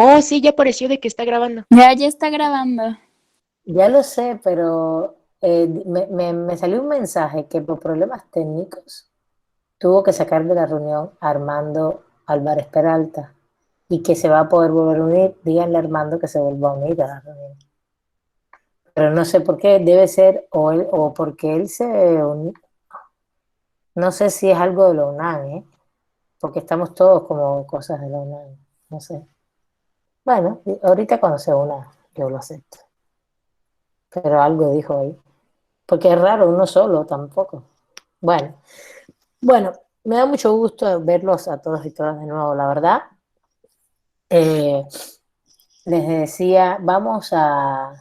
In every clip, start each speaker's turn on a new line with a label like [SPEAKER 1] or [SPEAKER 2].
[SPEAKER 1] Oh, sí, ya apareció de que está grabando.
[SPEAKER 2] Ya está grabando.
[SPEAKER 3] Ya lo sé, pero me salió un mensaje que por problemas técnicos tuvo que sacar de la reunión a Armando Álvarez Peralta y que se va a poder volver a unir. Díganle a Armando que se vuelva a unir a la reunión. Pero no sé por qué, debe ser o él o porque él se unió. No sé si es algo de la UNAM, ¿eh? Porque estamos todos como cosas de la UNAM. No sé. Bueno, ahorita cuando se una, yo lo acepto. Pero algo dijo ahí. Porque es raro, uno solo tampoco. Bueno, bueno, me da mucho gusto verlos a todos y todas de nuevo, la verdad. Eh, Les decía, vamos a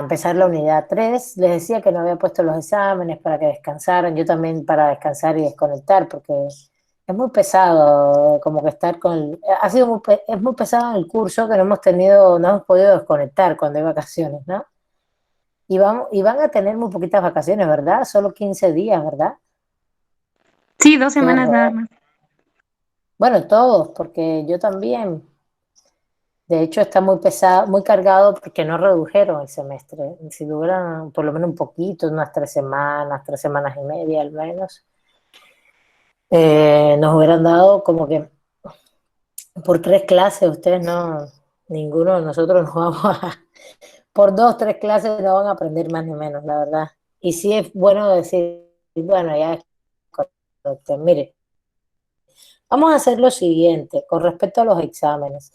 [SPEAKER 3] empezar la unidad 3. Les decía que no había puesto los exámenes para que descansaran, yo también para descansar y desconectar, porque es muy pesado, como que estar con ha sido es muy pesado en el curso que no hemos tenido, no hemos podido desconectar cuando hay vacaciones, ¿no? Y van a tener muy poquitas vacaciones, ¿verdad? Solo 15 días, ¿verdad?
[SPEAKER 2] Sí, 2 semanas
[SPEAKER 3] Qué
[SPEAKER 2] nada más.
[SPEAKER 3] Bueno, todos, porque yo también. De hecho, está muy pesado, muy cargado porque no redujeron el semestre. Si tuvieran por lo menos un poquito, unas 3 semanas y media al menos, nos hubieran dado como que por 3 clases, ustedes no, ninguno de nosotros nos vamos por 2, 3 clases no van a aprender más ni menos, la verdad. Y sí es bueno decir, bueno, ya es correcto. Mire, vamos a hacer lo siguiente con respecto a los exámenes.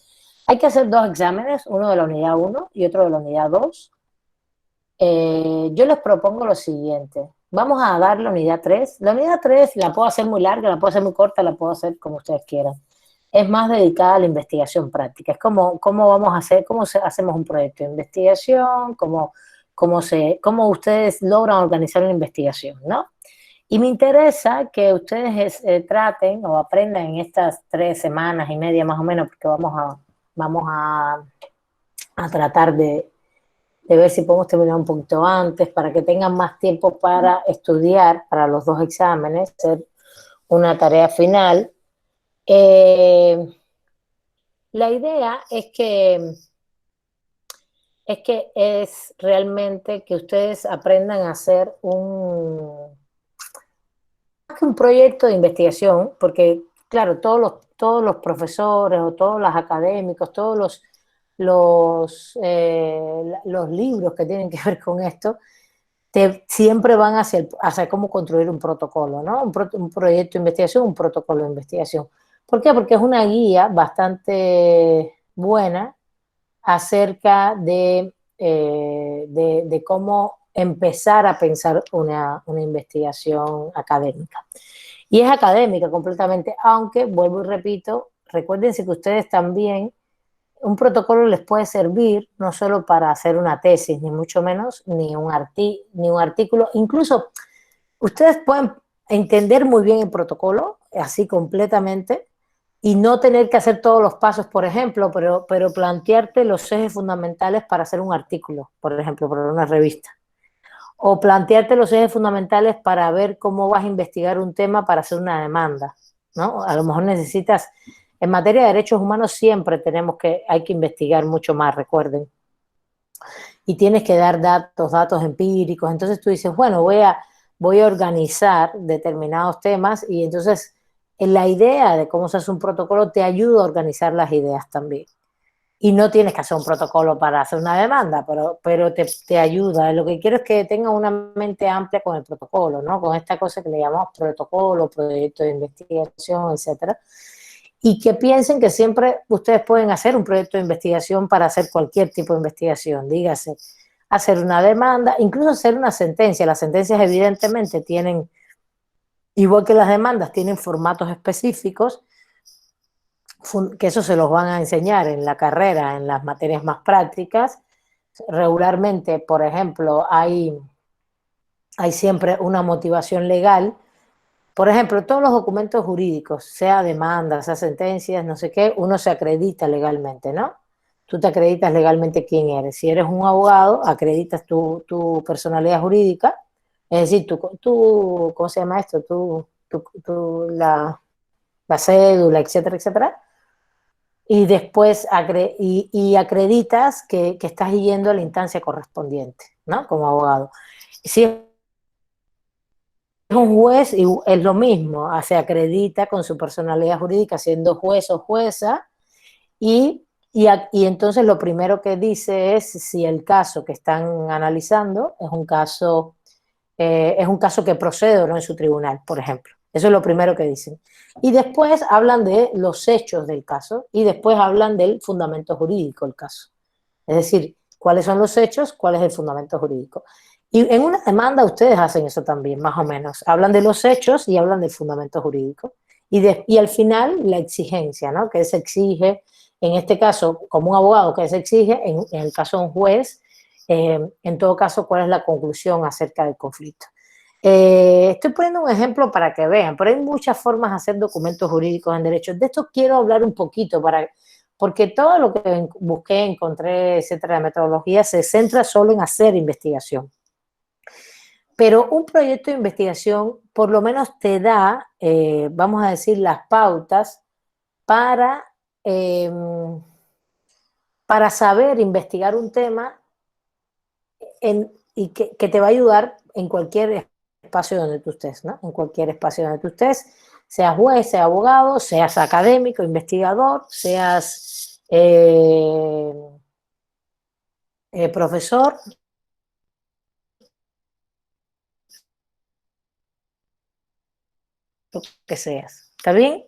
[SPEAKER 3] Hay que hacer dos exámenes, uno de la unidad uno y otro de la unidad 2. Yo les propongo lo siguiente. Vamos a dar la unidad 3. La unidad 3 la puedo hacer muy larga, la puedo hacer muy corta, la puedo hacer como ustedes quieran. Es más dedicada a la investigación práctica. Es como cómo vamos a hacer, hacemos un proyecto de investigación, cómo ustedes logran organizar una investigación, ¿no? Y me interesa que ustedes traten o aprendan en estas 3 semanas y media más o menos, porque vamos a tratar de ver si podemos terminar un poquito antes para que tengan más tiempo para estudiar para los dos exámenes, hacer una tarea final. Eh, la idea es realmente que ustedes aprendan a hacer más que un proyecto de investigación, porque claro, todos los profesores o todos los académicos, todos los libros que tienen que ver con esto, siempre van hacia cómo construir un protocolo, ¿no? Un proyecto de investigación, un protocolo de investigación. ¿Por qué? Porque es una guía bastante buena acerca de cómo empezar a pensar una investigación académica. Y es académica completamente, aunque, vuelvo y repito, recuérdense que ustedes también, un protocolo les puede servir no solo para hacer una tesis, ni mucho menos, ni un artículo. Incluso ustedes pueden entender muy bien el protocolo, así completamente, y no tener que hacer todos los pasos, por ejemplo, pero plantearte los ejes fundamentales para hacer un artículo, por ejemplo, para una revista. O plantearte los ejes fundamentales para ver cómo vas a investigar un tema para hacer una demanda, ¿no? A lo mejor necesitas, en materia de derechos humanos siempre hay que investigar mucho más, recuerden. Y tienes que dar datos empíricos. Entonces tú dices, bueno, voy a organizar determinados temas y entonces en la idea de cómo se hace un protocolo te ayuda a organizar las ideas también. Y no tienes que hacer un protocolo para hacer una demanda, pero te ayuda. Lo que quiero es que tengan una mente amplia con el protocolo, ¿no? Con esta cosa que le llamamos protocolo, proyecto de investigación, etcétera. Y que piensen que siempre ustedes pueden hacer un proyecto de investigación para hacer cualquier tipo de investigación, dígase, hacer una demanda, incluso hacer una sentencia. Las sentencias evidentemente tienen, igual que las demandas, tienen formatos específicos, que eso se los van a enseñar en la carrera, en las materias más prácticas. Regularmente, por ejemplo, hay siempre una motivación legal. Por ejemplo, todos los documentos jurídicos, sea demandas, sea sentencias, no sé qué, uno se acredita legalmente, ¿no? Tú te acreditas legalmente quién eres. Si eres un abogado, acreditas tu personalidad jurídica, es decir, ¿cómo se llama esto? La cédula, etcétera, etcétera. y después acreditas que estás yendo a la instancia correspondiente, ¿no? Como abogado. Si es un juez, es lo mismo, se acredita con su personalidad jurídica siendo juez o jueza y entonces lo primero que dice es si el caso que están analizando es un caso que procede o no en su tribunal, por ejemplo. Eso es lo primero que dicen. Y después hablan de los hechos del caso y después hablan del fundamento jurídico del caso. Es decir, cuáles son los hechos, cuál es el fundamento jurídico. Y en una demanda ustedes hacen eso también, más o menos. Hablan de los hechos y hablan del fundamento jurídico. Y al final, la exigencia, ¿no? Que se exige, en este caso, como un abogado, que se exige, en el caso de un juez, en todo caso, cuál es la conclusión acerca del conflicto. Estoy poniendo un ejemplo para que vean, pero hay muchas formas de hacer documentos jurídicos en derecho. De esto quiero hablar un poquito, porque todo lo que busqué, encontré, etcétera, de metodología, se centra solo en hacer investigación. Pero un proyecto de investigación por lo menos te da, vamos a decir, las pautas para, eh, para saber investigar un tema y que te va a ayudar en cualquier espacio donde tú estés, ¿no? En cualquier espacio donde tú estés, seas juez, seas abogado, seas académico, investigador, seas profesor, lo que seas. ¿Está bien?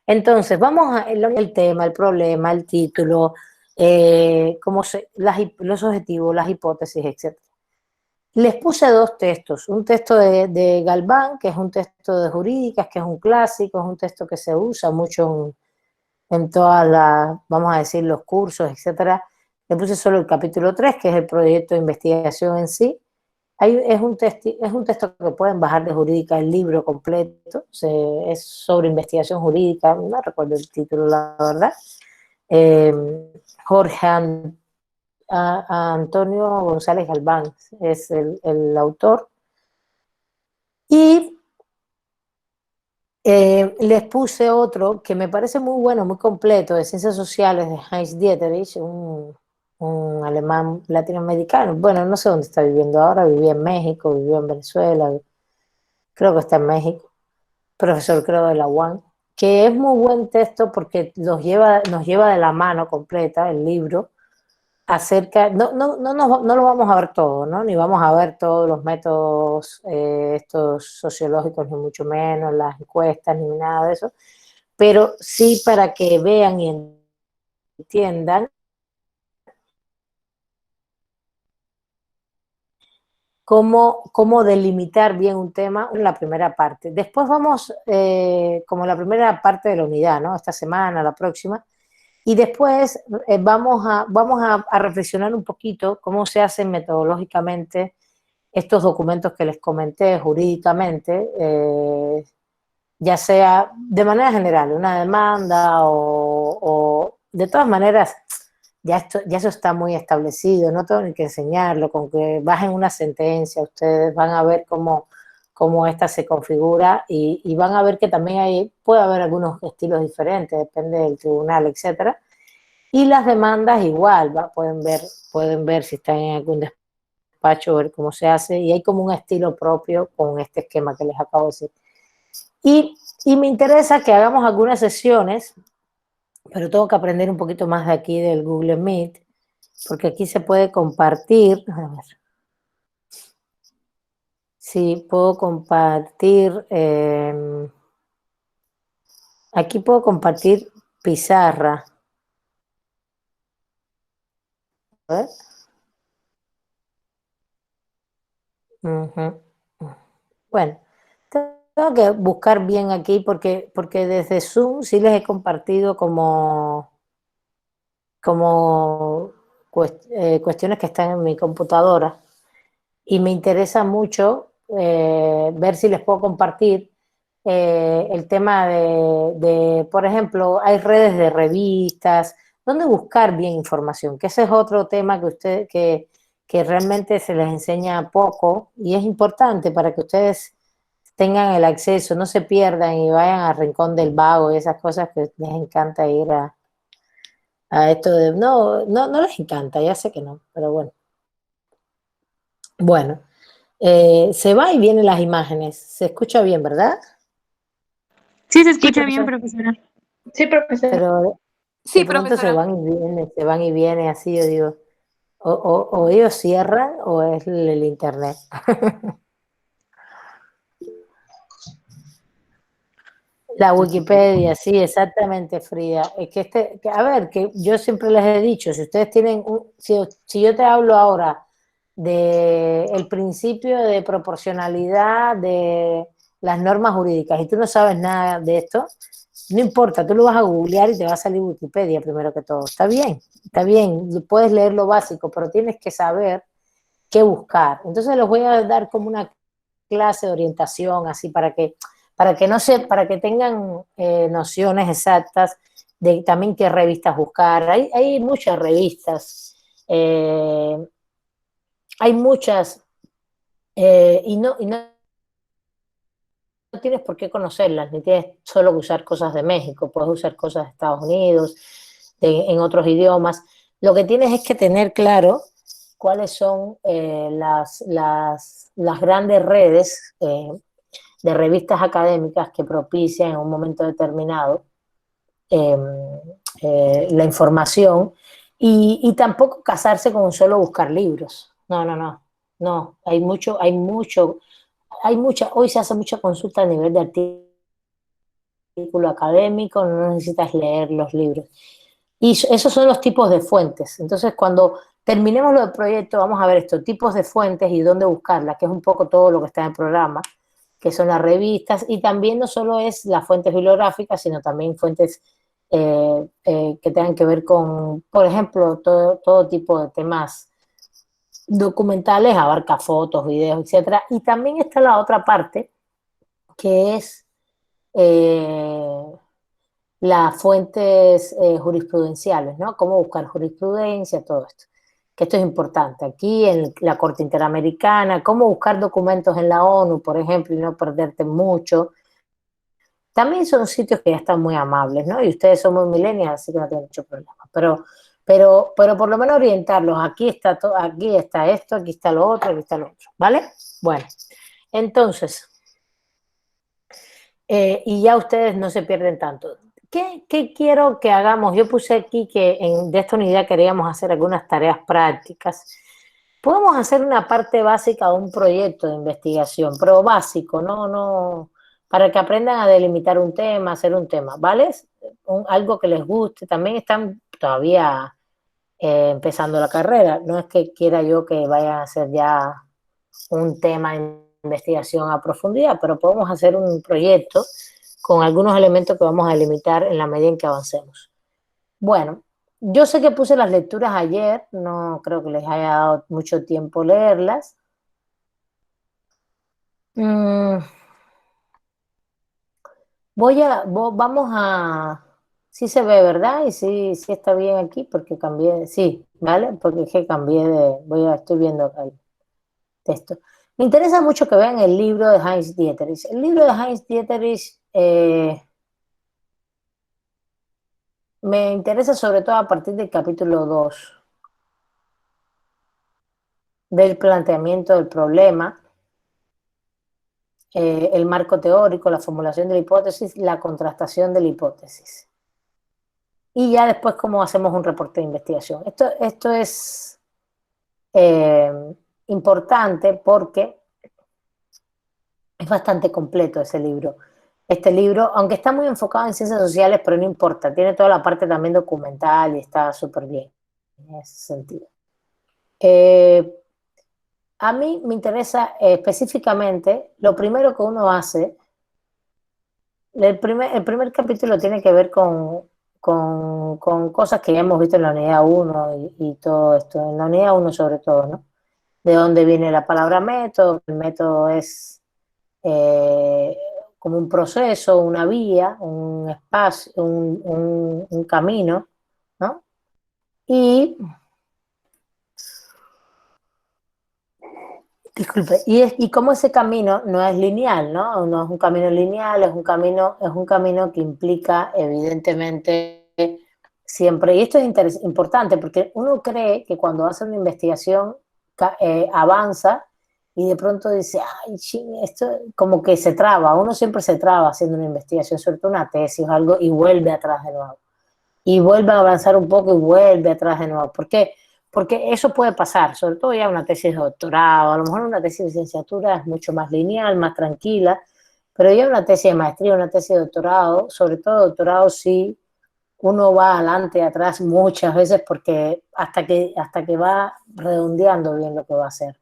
[SPEAKER 3] Entonces, vamos a el tema, el problema, el título, los objetivos, las hipótesis, etc. Les puse dos textos, un texto de Galván, que es un texto de jurídicas, que es un clásico, es un texto que se usa mucho en todas las, vamos a decir, los cursos, etcétera. Le puse solo el capítulo 3, que es el proyecto de investigación en sí. Es un texto que pueden bajar de Jurídica, el libro completo, es sobre investigación jurídica, no recuerdo el título, la verdad. Jorge Antonio González Galván es el autor. Y les puse otro que me parece muy bueno, muy completo, de Ciencias Sociales, de Heinz Dieterich, un alemán latinoamericano. Bueno, no sé dónde está viviendo ahora, vivía en México, vivió en Venezuela, creo que está en México, profesor creo de la UAM, que es muy buen texto porque nos lleva de la mano completa el libro acerca, no lo vamos a ver todo, ¿no? Ni vamos a ver todos los métodos estos sociológicos, ni mucho menos, las encuestas, ni nada de eso, pero sí para que vean y entiendan cómo delimitar bien un tema en la primera parte. Después vamos, como la primera parte de la unidad, ¿no? Esta semana, la próxima, y después vamos a reflexionar un poquito cómo se hacen metodológicamente estos documentos que les comenté jurídicamente, ya sea de manera general, una demanda o de todas maneras, ya eso está muy establecido, no tengo ni que enseñarlo, con que bajen una sentencia, ustedes van a ver cómo esta se configura y van a ver que también puede haber algunos estilos diferentes, depende del tribunal, etcétera. Y las demandas igual, pueden ver si están en algún despacho, ver cómo se hace, y hay como un estilo propio con este esquema que les acabo de decir. Y me interesa que hagamos algunas sesiones, pero tengo que aprender un poquito más de aquí del Google Meet, porque aquí se puede compartir, a ver, sí, puedo compartir, aquí puedo compartir pizarra, a ver. Uh-huh. Bueno, tengo que buscar bien aquí porque desde Zoom sí les he compartido como cuestiones que están en mi computadora y me interesa mucho ver si les puedo compartir el tema por ejemplo, hay redes de revistas, ¿dónde buscar bien información? Que ese es otro tema que realmente se les enseña poco y es importante para que ustedes tengan el acceso, no se pierdan y vayan al Rincón del Vago y esas cosas que les encanta ir a esto de, no les encanta, ya sé que no, pero bueno. Bueno, se va y vienen las imágenes, se escucha bien, ¿verdad?
[SPEAKER 2] Sí, se
[SPEAKER 1] Sí,
[SPEAKER 2] escucha bien,
[SPEAKER 1] profesora.
[SPEAKER 2] profesora.
[SPEAKER 1] Sí, profesora.
[SPEAKER 3] Pero
[SPEAKER 2] Sí,
[SPEAKER 3] de pronto
[SPEAKER 2] profesora.
[SPEAKER 3] se van y vienen así, yo digo, o ellos cierran o es el internet. La Wikipedia, sí, exactamente, Frida. Es que a ver, que yo siempre les he dicho, si ustedes tienen, si yo te hablo ahora de el principio de proporcionalidad de las normas jurídicas y tú no sabes nada de esto, no importa, tú lo vas a googlear y te va a salir Wikipedia primero que todo. Está bien, puedes leer lo básico, pero tienes que saber qué buscar. Entonces les voy a dar como una clase de orientación así para que tengan nociones exactas de también qué revistas buscar. Hay muchas revistas, hay muchas y no tienes por qué conocerlas, ni tienes solo que usar cosas de México, puedes usar cosas de Estados Unidos, en otros idiomas. Lo que tienes es que tener claro cuáles son las grandes redes de revistas académicas que propician en un momento determinado eh, la información y tampoco casarse con solo buscar libros. No, hoy se hace mucha consulta a nivel de artículo académico, no necesitas leer los libros. Y esos son los tipos de fuentes. Entonces, cuando terminemos lo del proyecto, vamos a ver estos tipos de fuentes y dónde buscarlas, que es un poco todo lo que está en el programa, que son las revistas, y también no solo es las fuentes bibliográficas, sino también fuentes que tengan que ver con, por ejemplo, todo tipo de temas documentales, abarca fotos, videos, etcétera. Y también está la otra parte, que es las fuentes jurisprudenciales, ¿no? Cómo buscar jurisprudencia, todo esto. Que esto es importante. Aquí en la Corte Interamericana, cómo buscar documentos en la ONU, por ejemplo, y no perderte mucho. También son sitios que ya están muy amables, ¿no? Y ustedes son muy millennials, así que no tienen mucho problema. Pero por lo menos orientarlos. Aquí está todo, aquí está esto, aquí está lo otro, aquí está lo otro, ¿vale? Bueno, entonces, y ya ustedes no se pierden tanto. ¿Qué quiero que hagamos? Yo puse aquí que de esta unidad queríamos hacer algunas tareas prácticas. Podemos hacer una parte básica de un proyecto de investigación, pero básico, no, para que aprendan a delimitar un tema, hacer un tema, ¿vale? Algo que les guste. También están todavía empezando la carrera. No es que quiera yo que vayan a hacer ya un tema de investigación a profundidad, pero podemos hacer un proyecto con algunos elementos que vamos a delimitar en la medida en que avancemos. Bueno, yo sé que puse las lecturas ayer, no creo que les haya dado mucho tiempo leerlas. Mm, vamos a, sí se ve, ¿verdad? Y sí está bien aquí porque cambié, sí, ¿vale? Porque es que cambié estoy viendo acá el texto. Me interesa mucho que vean el libro de Heinz Dieterich. El libro de Heinz Dieterich me interesa sobre todo a partir del capítulo 2 del planteamiento del problema, el marco teórico, la formulación de la hipótesis, la contrastación de la hipótesis. Y ya después cómo hacemos un reporte de investigación. Esto es eh, importante porque es bastante completo ese libro. Este libro, aunque está muy enfocado en ciencias sociales, pero no importa, tiene toda la parte también documental y está súper bien en ese sentido. A mí me interesa específicamente, lo primero que uno hace, el primer capítulo tiene que ver con cosas que ya hemos visto en la unidad 1 y todo esto, en la unidad 1 sobre todo, ¿no? De dónde viene la palabra método. El método es eh, como un proceso, una vía, un espacio, un camino, ¿no? Disculpe, y cómo ese camino no es lineal, ¿no? No es un camino lineal, es un camino que implica, evidentemente, siempre, y esto es importante porque uno cree que cuando hace una investigación avanza y de pronto dice, ay, ching, esto como que se traba, uno siempre se traba haciendo una investigación, sobre todo una tesis o algo, y vuelve atrás de nuevo. Y vuelve a avanzar un poco y vuelve atrás de nuevo. ¿Por qué? Porque eso puede pasar, sobre todo ya una tesis de doctorado, a lo mejor una tesis de licenciatura es mucho más lineal, más tranquila, pero ya una tesis de maestría, una tesis de doctorado, sobre todo doctorado sí, uno va adelante y atrás muchas veces porque hasta que va redondeando bien lo que va a hacer.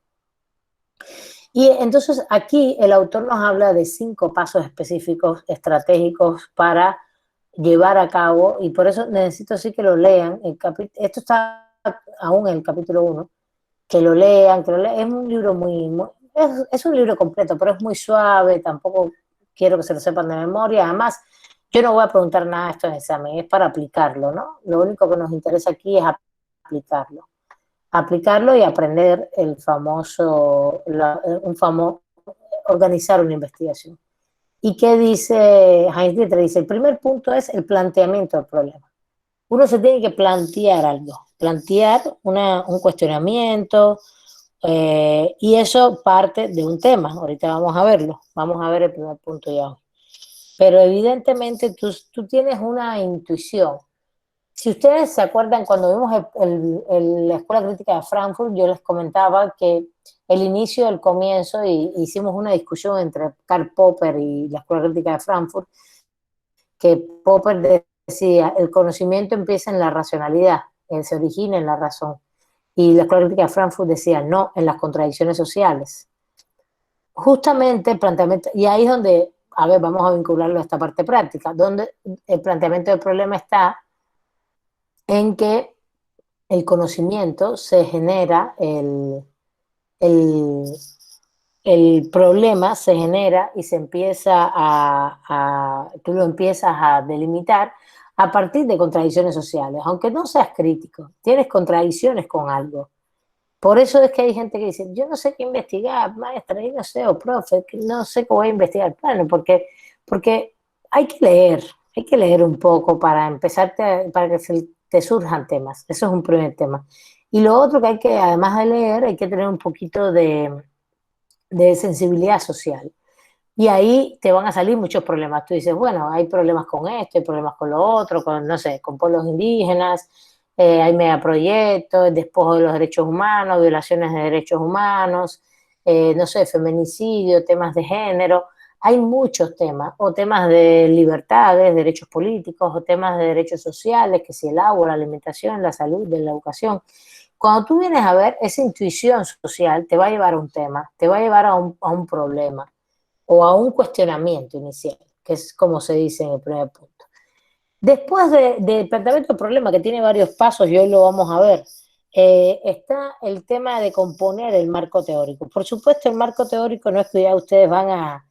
[SPEAKER 3] Y entonces aquí el autor nos habla de 5 pasos específicos, estratégicos para llevar a cabo, y por eso necesito sí que lo lean. Esto está aún en el capítulo 1, que lo lean, Es un libro es un libro completo, pero es muy suave, tampoco quiero que se lo sepan de memoria. Además, yo no voy a preguntar nada de esto en examen, es para aplicarlo, ¿no? Lo único que nos interesa aquí es aplicarlo y aprender organizar una investigación. ¿Y qué dice Heinz Dietrich? Dice, el primer punto es el planteamiento del problema. Uno se tiene que plantear algo, plantear un cuestionamiento, y eso parte de un tema. Ahorita vamos a verlo, vamos a ver el primer punto ya hoy. Pero evidentemente tú tienes una intuición. Si ustedes se acuerdan, cuando vimos la Escuela Crítica de Frankfurt, yo les comentaba que el inicio, el comienzo, y hicimos una discusión entre Karl Popper y la Escuela Crítica de Frankfurt, que Popper decía, el conocimiento empieza en la racionalidad, se origina en la razón. Y la Escuela Crítica de Frankfurt decía, no, en las contradicciones sociales. Justamente el planteamiento, y ahí es donde, a ver, vamos a vincularlo a esta parte práctica, donde el planteamiento del problema está en que el conocimiento se genera, el, el problema se genera y se empieza tú lo empiezas a delimitar a partir de contradicciones sociales, aunque no seas crítico, tienes contradicciones con algo. Por eso es que hay gente que dice, yo no sé qué investigar, maestra, yo no sé, o profe, no sé qué voy a investigar. Bueno, porque hay que leer un poco para para que te surjan temas. Eso es un primer tema. Y lo otro que además de leer, hay que tener un poquito de sensibilidad social. Y ahí te van a salir muchos problemas. Tú dices, bueno, hay problemas con esto, hay problemas con lo otro, no sé, con pueblos indígenas, hay megaproyectos, despojo de los derechos humanos, violaciones de derechos humanos, no sé, feminicidio, temas de género. Hay muchos temas, o temas de libertades, derechos políticos, o temas de derechos sociales, que si el agua, la alimentación, la salud, la educación. Cuando tú vienes a ver, esa intuición social te va a llevar a un tema, te va a llevar a un problema o a un cuestionamiento inicial, que es como se dice en el primer punto. Después del planteamiento del problema, que tiene varios pasos y hoy lo vamos a ver, está el tema de componer el marco teórico. Por supuesto, el marco teórico no es que ya ustedes van a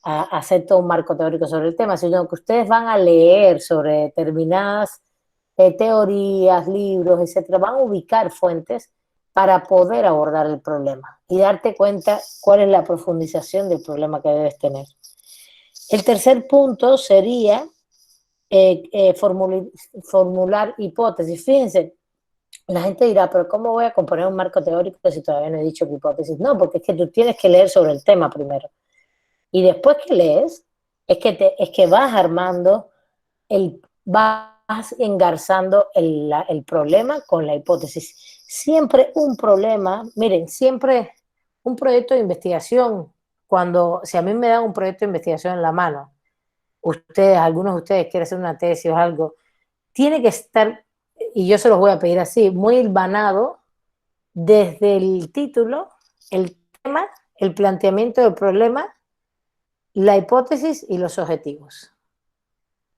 [SPEAKER 3] hacer todo un marco teórico sobre el tema, sino que ustedes van a leer sobre determinadas teorías, libros, etcétera, van a ubicar fuentes para poder abordar el problema y darte cuenta cuál es la profundización del problema que debes tener. El tercer punto sería formular hipótesis. Fíjense, la gente dirá, pero ¿cómo voy a componer un marco teórico si todavía no he dicho qué hipótesis? No, porque es que tú tienes que leer sobre el tema primero. Y después que lees, es que vas armando, vas engarzando el problema con la hipótesis. Siempre un problema, miren, siempre un proyecto de investigación, si a mí me dan un proyecto de investigación en la mano, algunos de ustedes quieren hacer una tesis o algo, tiene que estar, y yo se los voy a pedir así, muy hilvanado desde el título, el tema, el planteamiento del problema, la hipótesis y los objetivos.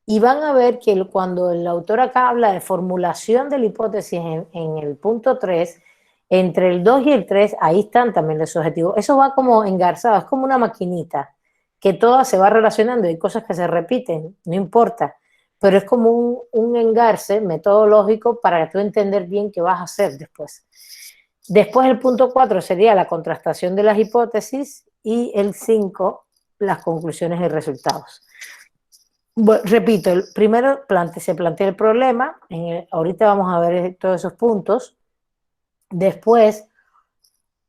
[SPEAKER 3] Y van a ver que cuando el autor acá habla de formulación de la hipótesis en el punto 3, entre el 2 y el 3, ahí están también los objetivos. Eso va como engarzado, es como una maquinita, que toda se va relacionando, hay cosas que se repiten, no importa, pero es como un engarce metodológico para tú entender bien qué vas a hacer después. Después el punto 4 sería la contrastación de las hipótesis y el 5, las conclusiones y resultados. Bueno, repito, primero se plantea el problema, ahorita vamos a ver todos esos puntos, después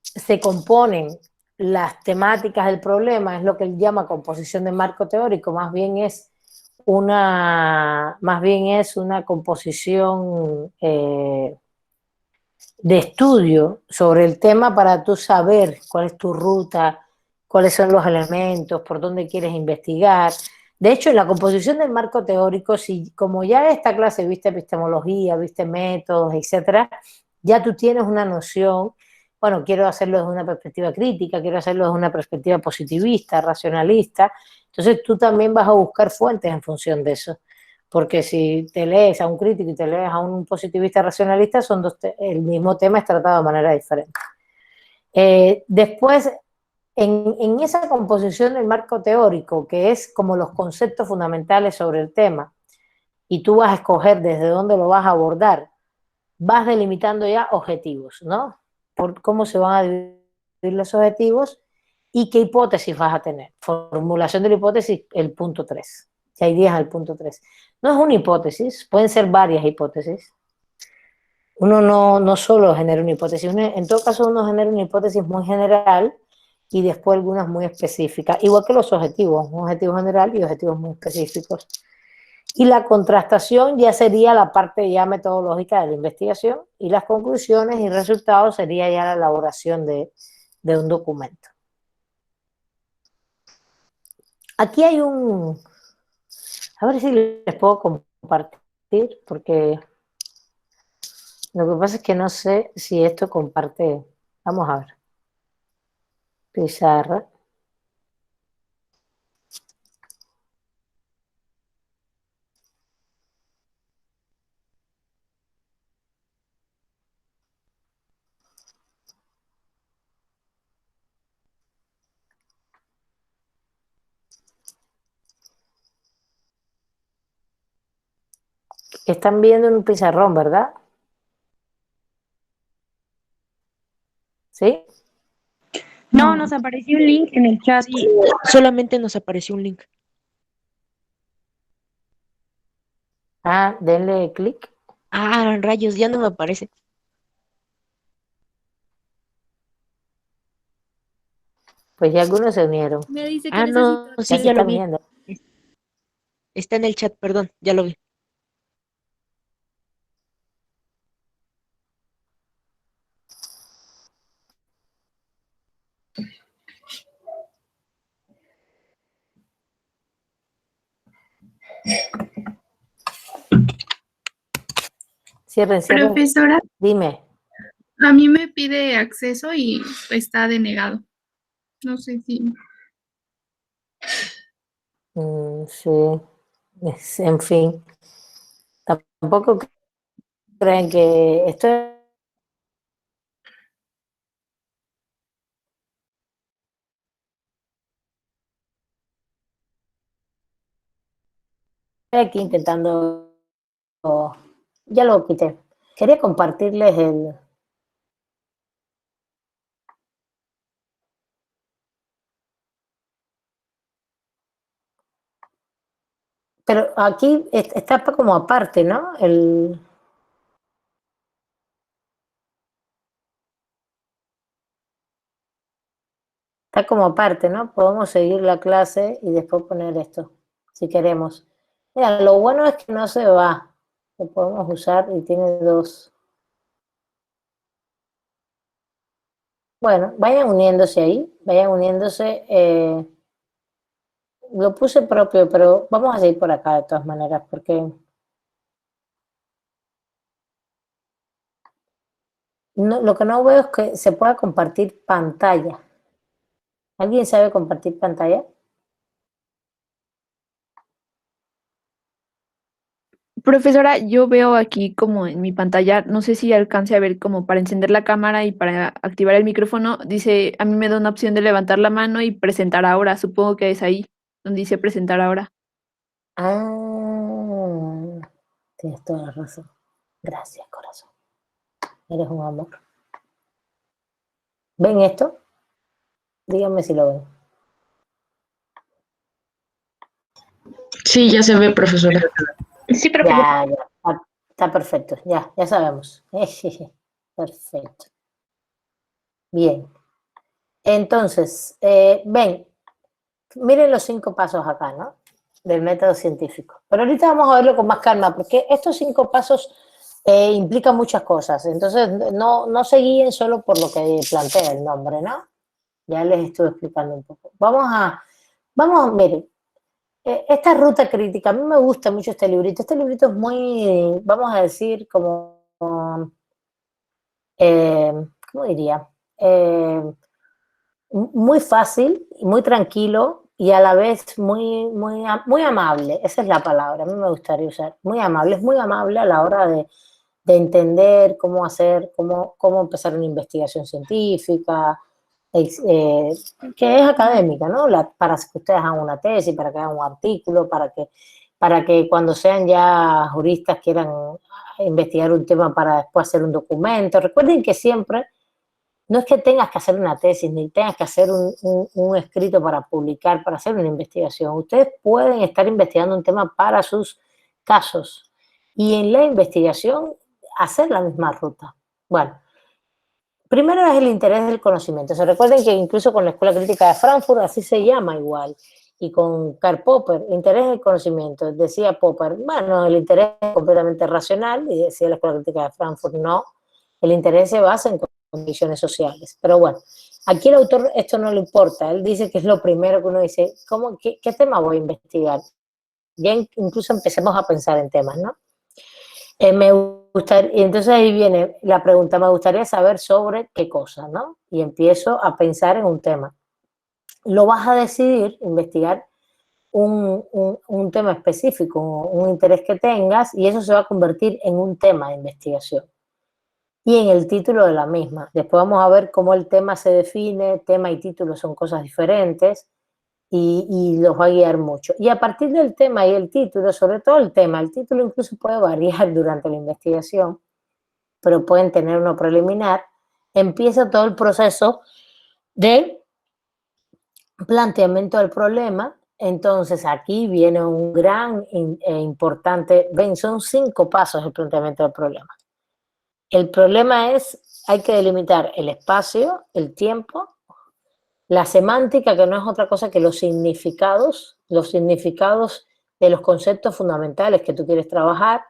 [SPEAKER 3] se componen las temáticas del problema, es lo que él llama composición de marco teórico, más bien es una composición de estudio sobre el tema para tú saber cuál es tu ruta, cuáles son los elementos, por dónde quieres investigar. De hecho, en la composición del marco teórico, si como ya en esta clase viste epistemología, viste métodos, etcétera, ya tú tienes una noción, bueno, quiero hacerlo desde una perspectiva crítica, quiero hacerlo desde una perspectiva positivista, racionalista, entonces tú también vas a buscar fuentes en función de eso. Porque si te lees a un crítico y te lees a un positivista racionalista, son el mismo tema es tratado de manera diferente. Después, en esa composición del marco teórico, que es como los conceptos fundamentales sobre el tema, y tú vas a escoger desde dónde lo vas a abordar, vas delimitando ya objetivos, ¿no? Por cómo se van a dividir los objetivos y qué hipótesis vas a tener. Formulación de la hipótesis, el punto 3. Ya hay 10 al punto 3. No es una hipótesis, pueden ser varias hipótesis. Uno no solo genera una hipótesis, en todo caso uno genera una hipótesis muy general y después algunas muy específicas, igual que los objetivos, un objetivo general y objetivos muy específicos. Y la contrastación ya sería la parte ya metodológica de la investigación y las conclusiones y resultados sería ya la elaboración de un documento. Aquí hay a ver si les puedo compartir, porque lo que pasa es que no sé si esto comparte. Vamos a ver. Pizarra. Están viendo en un pizarrón, ¿verdad? ¿Sí?
[SPEAKER 2] No, nos apareció un link en el chat.
[SPEAKER 1] Sí, solamente nos apareció un link.
[SPEAKER 3] Ah, denle clic.
[SPEAKER 1] Ah, rayos, ya no me aparece.
[SPEAKER 3] Pues ya algunos se unieron.
[SPEAKER 2] Me dice que
[SPEAKER 1] Ah, no,
[SPEAKER 2] necesito
[SPEAKER 3] Ya
[SPEAKER 1] sí,
[SPEAKER 3] se
[SPEAKER 1] ya lo
[SPEAKER 3] están
[SPEAKER 2] acceso.
[SPEAKER 1] vi.
[SPEAKER 3] uniendo.
[SPEAKER 1] Es- Está en el chat, perdón, ya lo vi.
[SPEAKER 3] Cierren, cierren.
[SPEAKER 4] Profesora,
[SPEAKER 3] Dime.
[SPEAKER 4] a mí me pide acceso y está denegado. No sé si.
[SPEAKER 3] Sí. En fin. Tampoco creen que esto aquí intentando. Ya lo quité. Quería compartirles el. Pero aquí está como aparte, ¿no? Está como aparte, ¿no? Podemos seguir la clase y después poner esto, si queremos. Mira, lo bueno es que no se va. Lo podemos usar y tiene dos. Bueno, vayan uniéndose ahí, vayan uniéndose. Lo puse propio, pero vamos a seguir por acá de todas maneras, porque lo que no veo es que se pueda compartir pantalla. ¿Alguien sabe compartir pantalla?
[SPEAKER 2] Profesora, yo veo aquí como en mi pantalla, no sé si alcance a ver como para encender la cámara y para activar el micrófono, dice, a mí me da una opción de levantar la mano y presentar ahora, supongo que es ahí, donde dice presentar ahora.
[SPEAKER 3] Ah, tienes toda la razón. Gracias, corazón. Eres un amor. ¿Ven esto? Díganme si lo ven.
[SPEAKER 5] Sí, ya se ve, profesora.
[SPEAKER 1] Sí, pero
[SPEAKER 3] Ya, está perfecto, ya sabemos. Perfecto. Bien. Entonces, ven, miren los 5 pasos acá, ¿no? Del método científico. Pero ahorita vamos a verlo con más calma, porque estos 5 pasos implican muchas cosas. Entonces, no se guíen solo por lo que plantea el nombre, ¿no? Ya les estuve explicando un poco. Miren, esta ruta crítica, a mí me gusta mucho este librito. Este librito es muy, vamos a decir, como, eh, ¿cómo diría? Muy fácil, muy tranquilo y a la vez muy amable. Esa es la palabra, a mí me gustaría usar. Muy amable, es muy amable a la hora de entender cómo hacer, cómo empezar una investigación científica, que es académica, ¿no? Para que ustedes hagan una tesis, para que hagan un artículo, para que cuando sean ya juristas quieran investigar un tema para después hacer un documento. Recuerden que siempre no es que tengas que hacer una tesis, ni tengas que hacer un escrito para publicar, para hacer una investigación. Ustedes pueden estar investigando un tema para sus casos y en la investigación hacer la misma ruta. Bueno, primero es el interés del conocimiento. Se recuerden que incluso con la Escuela Crítica de Frankfurt así se llama igual. Y con Karl Popper, interés del conocimiento. Decía Popper, bueno, el interés es completamente racional, y decía la Escuela Crítica de Frankfurt, no. El interés se basa en condiciones sociales. Pero bueno, aquí el autor esto no le importa. Él dice que es lo primero que uno dice, ¿qué tema voy a investigar? Ya incluso empecemos a pensar en temas, ¿no? Y entonces ahí viene la pregunta, me gustaría saber sobre qué cosa, ¿no? Y empiezo a pensar en un tema. Lo vas a decidir, investigar un tema específico, un interés que tengas, y eso se va a convertir en un tema de investigación. Y en el título de la misma. Después vamos a ver cómo el tema se define, tema y título son cosas diferentes, y los va a guiar mucho. Y a partir del tema y el título, sobre todo el tema, el título incluso puede variar durante la investigación, pero pueden tener uno preliminar, empieza todo el proceso de planteamiento del problema. Entonces aquí viene un gran e importante, ven, son 5 pasos el planteamiento del problema. El problema es, hay que delimitar el espacio, el tiempo, la semántica, que no es otra cosa que los significados de los conceptos fundamentales que tú quieres trabajar.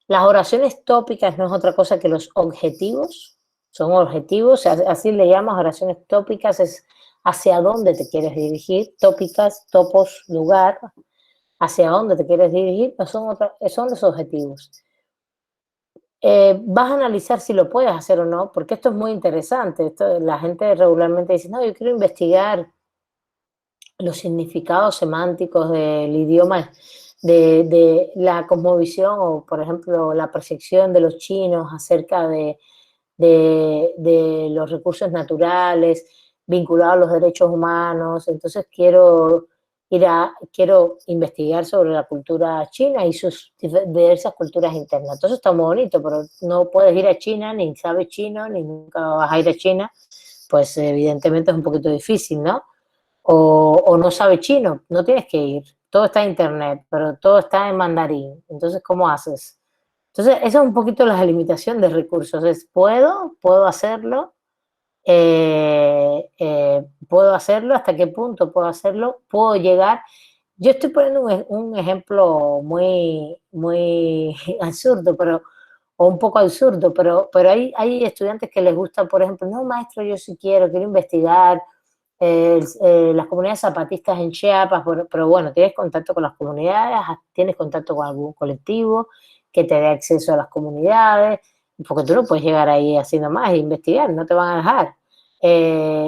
[SPEAKER 3] Las oraciones tópicas no es otra cosa que los objetivos, son objetivos, así le llamas oraciones tópicas, es hacia dónde te quieres dirigir, tópicas, topos, lugar, hacia dónde te quieres dirigir, no son los objetivos. Vas a analizar si lo puedes hacer o no, porque esto es muy interesante. La gente regularmente dice, no, yo quiero investigar los significados semánticos del idioma, de la cosmovisión o, por ejemplo, la percepción de los chinos acerca de los recursos naturales vinculados a los derechos humanos. Entonces quiero investigar sobre la cultura china y sus diversas culturas internas. Entonces está muy bonito, pero no puedes ir a China, ni sabes chino, ni nunca vas a ir a China, pues evidentemente es un poquito difícil, ¿no? O no sabes chino, no tienes que ir. Todo está en internet, pero todo está en mandarín. Entonces, ¿cómo haces? Entonces, esa es un poquito la limitación de recursos. Puedo hacerlo, puedo hacerlo, hasta qué punto puedo hacerlo, puedo llegar. Yo estoy poniendo un ejemplo muy absurdo, o un poco absurdo, pero hay estudiantes que les gusta, por ejemplo, no, maestro, yo sí quiero investigar las comunidades zapatistas en Chiapas, pero bueno, tienes contacto con las comunidades, tienes contacto con algún colectivo que te dé acceso a las comunidades, porque tú no puedes llegar ahí así nomás e investigar, no te van a dejar.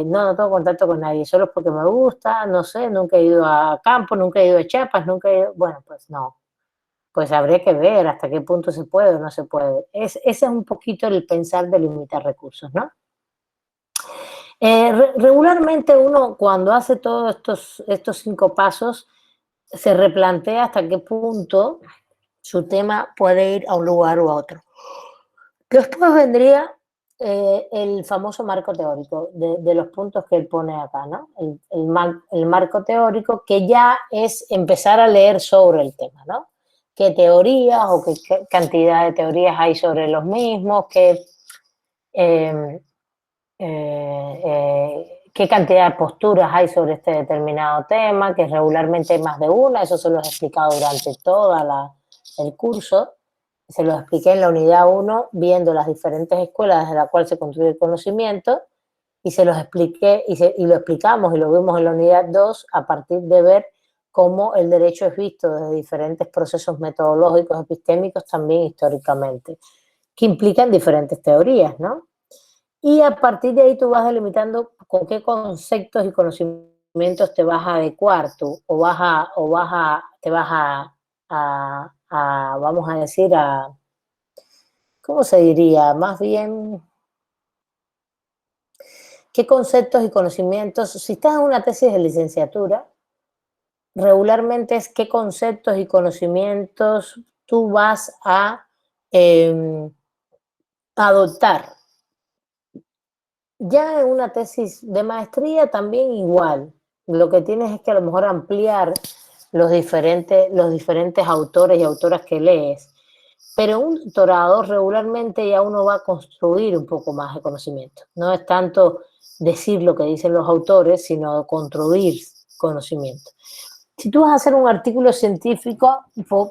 [SPEAKER 3] No tengo contacto con nadie, solo es porque me gusta, no sé, nunca he ido a campo, nunca he ido a Chiapas, nunca he ido, bueno, pues no, pues habría que ver hasta qué punto se puede o no se puede. Ese es un poquito el pensar de limitar recursos, ¿no? Regularmente uno cuando hace todos estos 5 pasos se replantea hasta qué punto su tema puede ir a un lugar u a otro. Después vendría el famoso marco teórico de los puntos que él pone acá, ¿no? El marco teórico, que ya es empezar a leer sobre el tema, ¿no? ¿Qué teorías o qué cantidad de teorías hay sobre los mismos? ¿Qué cantidad de posturas hay sobre este determinado tema? Que regularmente hay más de una, eso se lo he explicado durante todo el curso. Se lo expliqué en la unidad 1, viendo las diferentes escuelas desde las cuales se construye el conocimiento, y se los expliqué, y lo explicamos y lo vimos en la unidad 2 a partir de ver cómo el derecho es visto desde diferentes procesos metodológicos, epistémicos, también históricamente, que implican diferentes teorías, ¿no? Y a partir de ahí tú vas delimitando con qué conceptos y conocimientos te vas a adecuar tú, te vas vamos a decir, ¿cómo se diría? Más bien, ¿qué conceptos y conocimientos? Si estás en una tesis de licenciatura, regularmente es qué conceptos y conocimientos tú vas a adoptar. Ya en una tesis de maestría también igual. Lo que tienes es que a lo mejor ampliar los diferentes autores y autoras que lees. Pero un doctorado regularmente ya uno va a construir un poco más de conocimiento. No es tanto decir lo que dicen los autores, sino construir conocimiento. Si tú vas a hacer un artículo científico,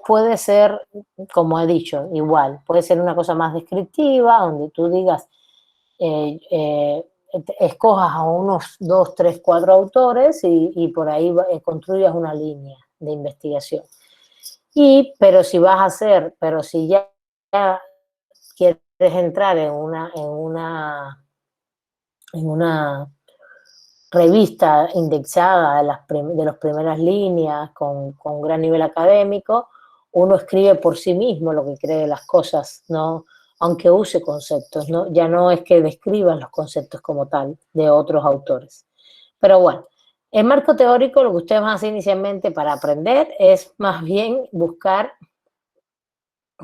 [SPEAKER 3] puede ser, como he dicho, igual. Puede ser una cosa más descriptiva, donde tú digas, escojas a unos 2, 3, 4 autores y por ahí construyas una línea de investigación. Pero si ya quieres entrar en una revista indexada de las primeras líneas con gran nivel académico, uno escribe por sí mismo lo que cree de las cosas, ¿no? Aunque use conceptos, ¿no? Ya no es que describan los conceptos como tal de otros autores. Pero bueno, el marco teórico, lo que ustedes van a hacer inicialmente para aprender es más bien buscar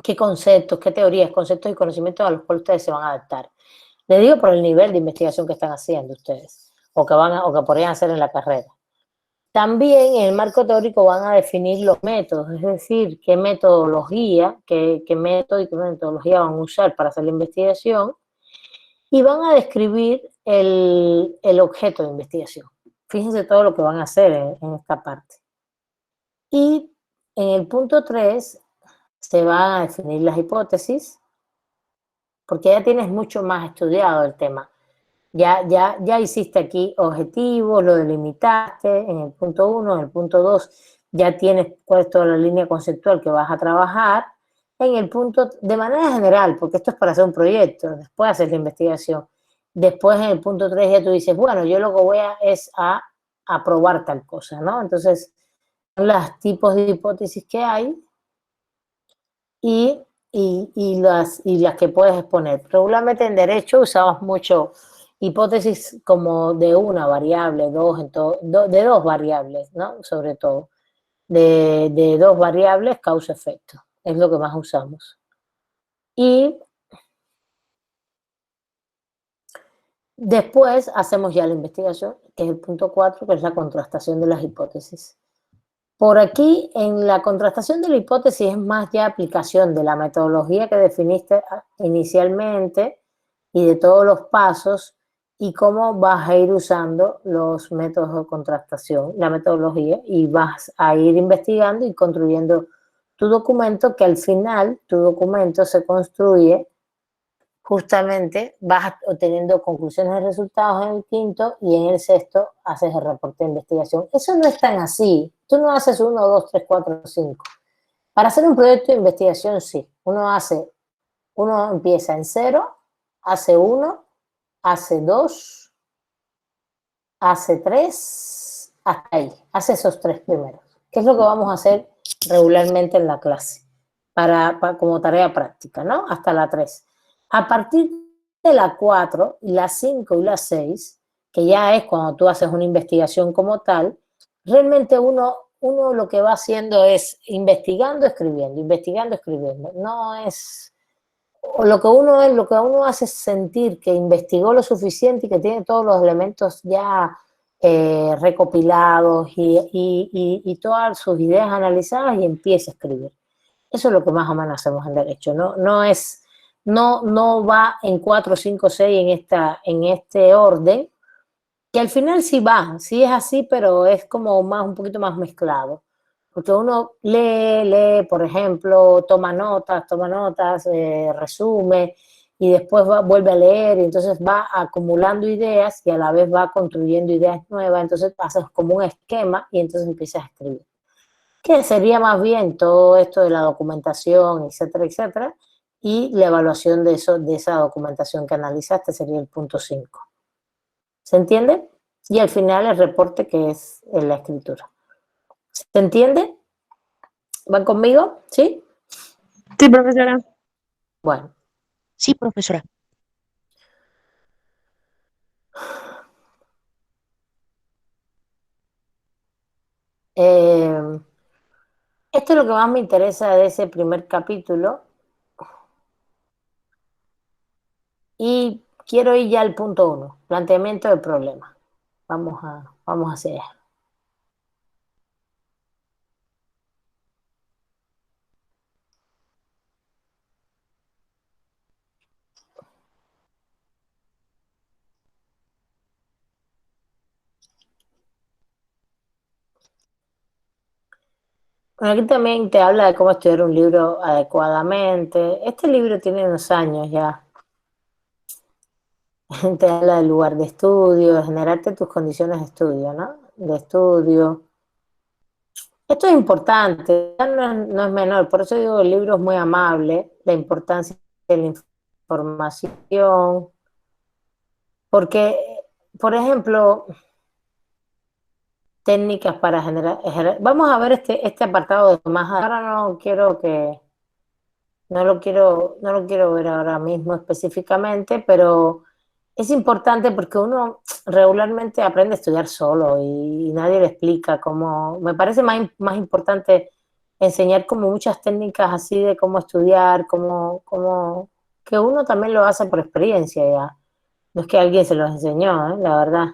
[SPEAKER 3] qué conceptos, qué teorías, conceptos y conocimientos a los cuales ustedes se van a adaptar. Les digo por el nivel de investigación que están haciendo ustedes o que podrían hacer en la carrera. También en el marco teórico van a definir los métodos, es decir, qué metodología, qué método y qué metodología van a usar para hacer la investigación, y van a describir el objeto de investigación. Fíjense todo lo que van a hacer en esta parte. Y en el punto 3 se van a definir las hipótesis, porque ya tienes mucho más estudiado el tema. Ya hiciste aquí objetivos, lo delimitaste en el punto 1, en el punto 2 ya tienes cuál es toda la línea conceptual que vas a trabajar. En el punto, de manera general, porque esto es para hacer un proyecto, después hacer la investigación. Después en el punto 3 ya tú dices, bueno, yo lo que voy es a probar tal cosa, ¿no? Entonces, son los tipos de hipótesis que hay y las que puedes exponer. Regularmente en derecho usamos mucho hipótesis como de una variable, de dos variables, ¿no? Sobre todo, de dos variables causa-efecto, es lo que más usamos. Y después hacemos ya la investigación, que es el punto 4, que es la contrastación de las hipótesis. Por aquí, en la contrastación de la hipótesis es más ya aplicación de la metodología que definiste inicialmente y de todos los pasos y cómo vas a ir usando los métodos de contrastación, la metodología, y vas a ir investigando y construyendo tu documento, que al final tu documento se construye justamente, vas obteniendo conclusiones y resultados en el quinto y en el sexto haces el reporte de investigación. Eso no es tan así. Tú no haces 1, 2, 3, 4, 5. Para hacer un proyecto de investigación, sí. Uno empieza en 0, hace 1, hace 2, hace 3, hasta ahí. Hace esos 3 primeros. ¿Qué es lo que vamos a hacer regularmente en la clase? Como tarea práctica, ¿no? Hasta la 3. A partir de la 4, la 5 y la 6, que ya es cuando tú haces una investigación como tal, realmente uno lo que va haciendo es investigando, escribiendo. No es o lo que uno es, lo que a uno hace sentir que investigó lo suficiente y que tiene todos los elementos ya recopilados y todas sus ideas analizadas y empieza a escribir. Eso es lo que más o menos hacemos en derecho. No va en 4, 5, 6 en este orden, que al final sí va, sí es así, pero es como un poquito más mezclado. Porque uno lee, por ejemplo, toma notas, resume y después vuelve a leer y entonces va acumulando ideas y a la vez va construyendo ideas nuevas, entonces pasas como un esquema y entonces empiezas a escribir. Que sería más bien todo esto de la documentación, etcétera, etcétera, y la evaluación de esa documentación que analizaste sería el punto 5. ¿Se entiende? Y al final el reporte que es la escritura. ¿Se entiende? ¿Van conmigo? ¿Sí?
[SPEAKER 2] Sí, profesora.
[SPEAKER 3] Bueno.
[SPEAKER 1] Sí, profesora.
[SPEAKER 3] Esto es lo que más me interesa de ese primer capítulo. Y quiero ir ya al punto 1, planteamiento del problema. Vamos hacia allá. Bueno, aquí también te habla de cómo estudiar un libro adecuadamente. Este libro tiene unos años ya. Te habla del lugar de estudio, de generarte tus condiciones de estudio, ¿no? De estudio. Esto es importante, no es menor, por eso digo que el libro es muy amable, la importancia de la información, porque, por ejemplo, técnicas para generar, vamos a ver este apartado de más, ahora no lo quiero ver ahora mismo específicamente, pero es importante porque uno regularmente aprende a estudiar solo y nadie le explica cómo. Me parece más importante enseñar como muchas técnicas así de cómo estudiar, que uno también lo hace por experiencia ya. No es que alguien se los enseñó, la verdad.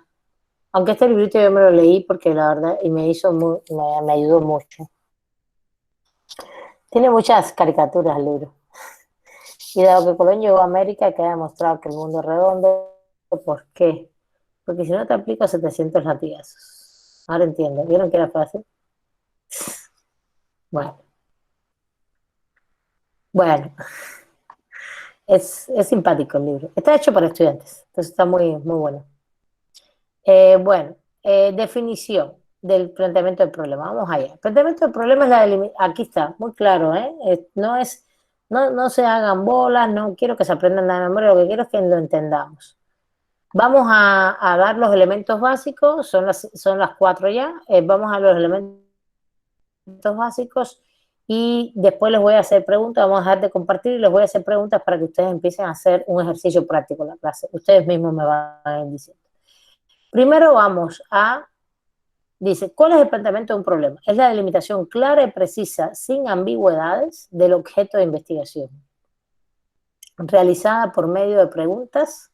[SPEAKER 3] Aunque este librito yo me lo leí porque la verdad y me ayudó mucho. Tiene muchas caricaturas el libro. Y dado que Colón llegó a América, queda demostrado que el mundo es redondo. ¿Por qué? Porque si no te aplico 700 latigazos. Ahora entiendo. ¿Vieron que era fácil? Bueno. Bueno. Es simpático el libro. Está hecho para estudiantes. Entonces está muy, muy bueno. Bueno. Definición del planteamiento del problema. Vamos allá. El planteamiento del problema es aquí está, muy claro, ¿eh? No se hagan bolas, no quiero que se aprendan la memoria, lo que quiero es que lo entendamos. Vamos a dar los elementos básicos, son las 4 ya, vamos a los elementos básicos y después les voy a hacer preguntas, vamos a dejar de compartir y les voy a hacer preguntas para que ustedes empiecen a hacer un ejercicio práctico en la clase. Ustedes mismos me van a ir diciendo. Primero dice, ¿cuál es el planteamiento de un problema? Es la delimitación clara y precisa, sin ambigüedades, del objeto de investigación, realizada por medio de preguntas,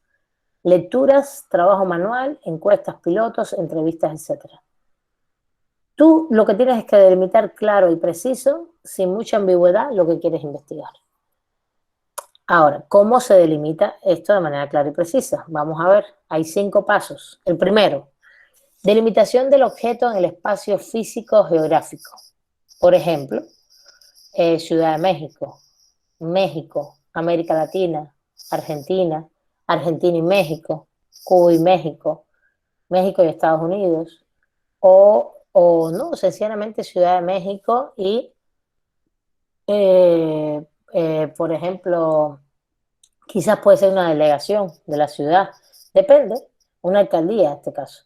[SPEAKER 3] lecturas, trabajo manual, encuestas pilotos, entrevistas, etc. Tú lo que tienes es que delimitar claro y preciso, sin mucha ambigüedad, lo que quieres investigar. Ahora, ¿cómo se delimita esto de manera clara y precisa? Vamos a ver, hay 5 pasos. El primero, delimitación del objeto en el espacio físico geográfico. Por ejemplo, Ciudad de México, México, América Latina, Argentina, Argentina y México, Cuba y México, México y Estados Unidos, o no, sencillamente Ciudad de México y, por ejemplo, quizás puede ser una delegación de la ciudad, depende, una alcaldía en este caso.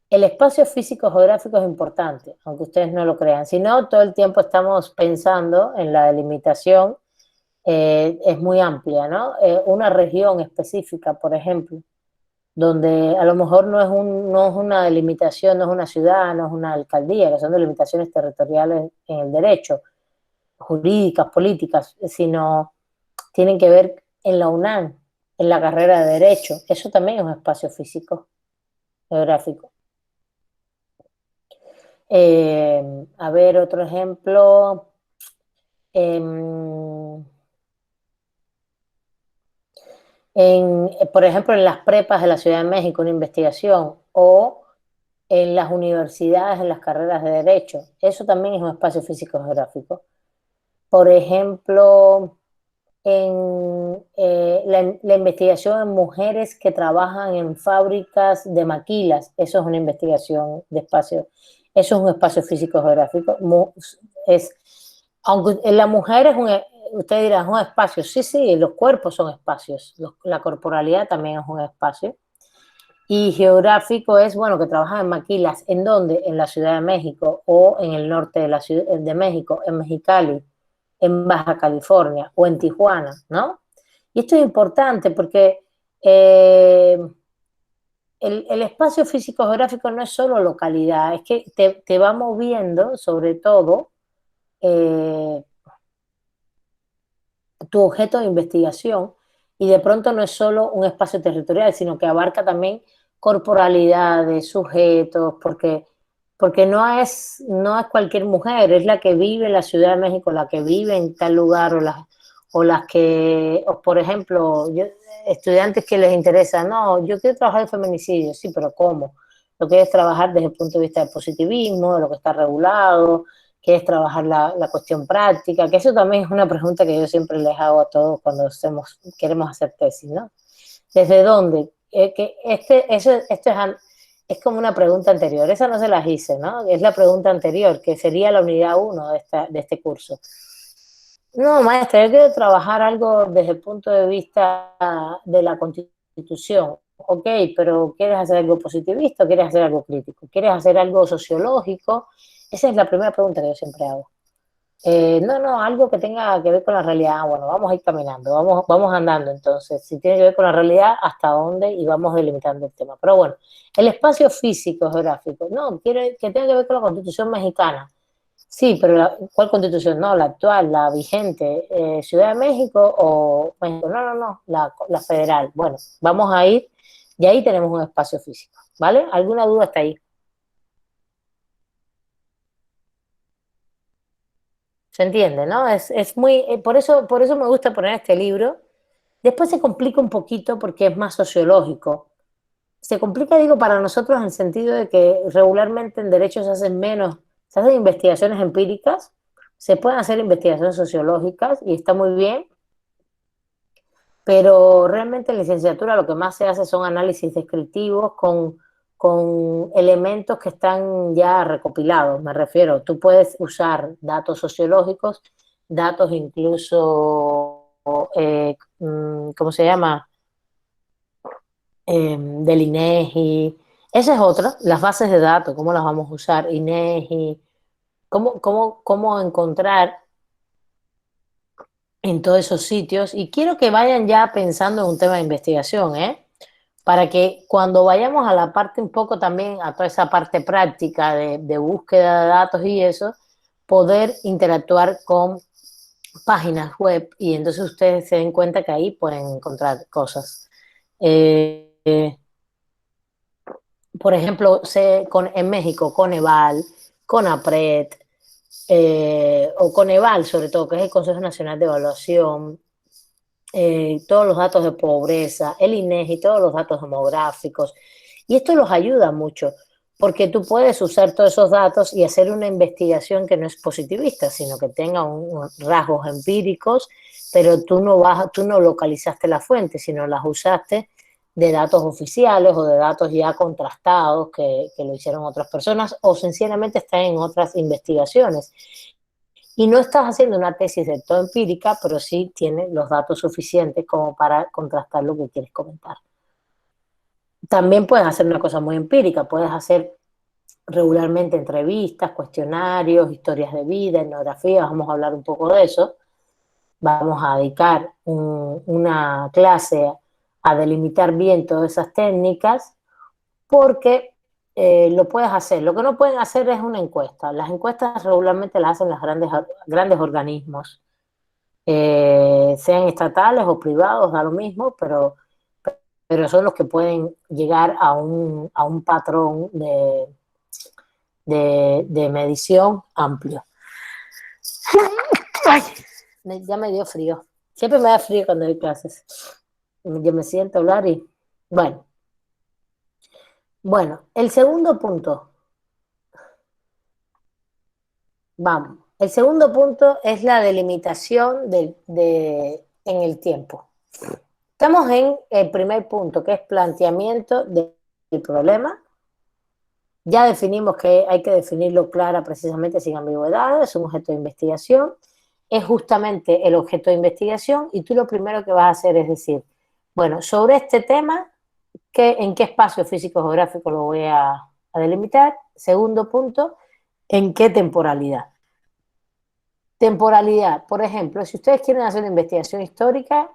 [SPEAKER 3] El espacio físico geográfico es importante, aunque ustedes no lo crean. Si no, todo el tiempo estamos pensando en la delimitación, es muy amplia, ¿no? Una región específica, por ejemplo, donde a lo mejor no es una delimitación, no es una ciudad, no es una alcaldía, que son delimitaciones territoriales en el derecho, jurídicas, políticas, sino tienen que ver en la UNAM, en la carrera de Derecho. Eso también es un espacio físico, geográfico. A ver, otro ejemplo. em, por ejemplo, en las prepas de la Ciudad de México, una investigación, o en las universidades, en las carreras de Derecho. Eso también es un espacio físico geográfico. Por ejemplo, la investigación en mujeres que trabajan en fábricas de maquilas, eso es una investigación de espacio, eso es un espacio físico geográfico. Es, aunque la mujer es usted dirá, es un espacio, sí, sí, los cuerpos son espacios, la corporalidad también es un espacio. Y geográfico es, bueno, que trabajan en maquilas, ¿en dónde? En la Ciudad de México o en el norte de la Ciudad de México, en Mexicali, en Baja California o en Tijuana, ¿no? Y esto es importante porque el espacio físico geográfico no es solo localidad, es que te va moviendo sobre todo tu objeto de investigación y de pronto no es solo un espacio territorial, sino que abarca también corporalidades, sujetos, porque no es cualquier mujer, es la que vive en la Ciudad de México, la que vive en tal lugar, o las que, o por ejemplo, estudiantes que les interesa, no, yo quiero trabajar en feminicidio, sí, pero ¿cómo? Lo quieres trabajar desde el punto de vista del positivismo, de lo que está regulado, quieres trabajar la cuestión práctica, que eso también es una pregunta que yo siempre les hago a todos cuando queremos hacer tesis, ¿no? ¿Desde dónde? Esto es como una pregunta anterior, esa no se las hice, ¿no? Es la pregunta anterior, que sería la unidad 1 de este curso. No, maestra, yo quiero trabajar algo desde el punto de vista de la Constitución. Ok, pero ¿quieres hacer algo positivista o quieres hacer algo crítico? ¿Quieres hacer algo sociológico? Esa es la primera pregunta que yo siempre hago. No, algo que tenga que ver con la realidad. Bueno, vamos a ir caminando, vamos andando entonces. Si tiene que ver con la realidad, ¿hasta dónde? Y vamos delimitando el tema. Pero bueno, el espacio físico geográfico, no, quiere que tenga que ver con la Constitución mexicana. Sí, pero ¿cuál Constitución? No, la actual, la vigente, Ciudad de México o México. No, la federal. Bueno, vamos a ir y ahí tenemos un espacio físico, ¿vale? ¿Alguna duda hasta ahí? ¿Se entiende, no? Es muy, por eso me gusta poner este libro. Después se complica un poquito porque es más sociológico. Se complica, digo, para nosotros en el sentido de que regularmente en derecho se hacen investigaciones empíricas, se pueden hacer investigaciones sociológicas y está muy bien, pero realmente en licenciatura lo que más se hace son análisis descriptivos con elementos que están ya recopilados, me refiero. Tú puedes usar datos sociológicos, datos incluso, ¿cómo se llama? Del INEGI. Esa es otra, las bases de datos, ¿cómo las vamos a usar? INEGI, cómo encontrar en todos esos sitios. Y quiero que vayan ya pensando en un tema de investigación, ¿eh? Para que cuando vayamos a la parte un poco también, a toda esa parte práctica de búsqueda de datos y eso, poder interactuar con páginas web y entonces ustedes se den cuenta que ahí pueden encontrar cosas. Por ejemplo, en México, Coneval, CONAPRED, o Coneval sobre todo, que es el Consejo Nacional de Evaluación, todos los datos de pobreza, el INEGI, todos los datos demográficos. Y esto los ayuda mucho, porque tú puedes usar todos esos datos y hacer una investigación que no es positivista, sino que tenga rasgos empíricos, pero tú no localizaste la fuente, sino las usaste de datos oficiales o de datos ya contrastados que lo hicieron otras personas o sencillamente están en otras investigaciones. Y no estás haciendo una tesis de todo empírica, pero sí tienes los datos suficientes como para contrastar lo que quieres comentar. También puedes hacer una cosa muy empírica, puedes hacer regularmente entrevistas, cuestionarios, historias de vida, etnografías, vamos a hablar un poco de eso. Vamos a dedicar una clase a delimitar bien todas esas técnicas porque lo puedes hacer. Lo que no pueden hacer es una encuesta. Las encuestas regularmente las hacen los grandes organismos. sean estatales o privados, da lo mismo, pero son los que pueden llegar a un patrón de medición amplio. Ay, ya me dio frío. Siempre me da frío cuando hay clases. Yo me siento a hablar y... Bueno, el segundo punto. Vamos. El segundo punto es la delimitación en el tiempo. Estamos en el primer punto, que es planteamiento del problema. Ya definimos que hay que definirlo clara, precisamente, sin ambigüedades, es un objeto de investigación. Es justamente el objeto de investigación y tú lo primero que vas a hacer es decir, bueno, sobre este tema, ¿en qué espacio físico-geográfico lo voy a delimitar? Segundo punto, ¿en qué temporalidad? Temporalidad, por ejemplo, si ustedes quieren hacer una investigación histórica,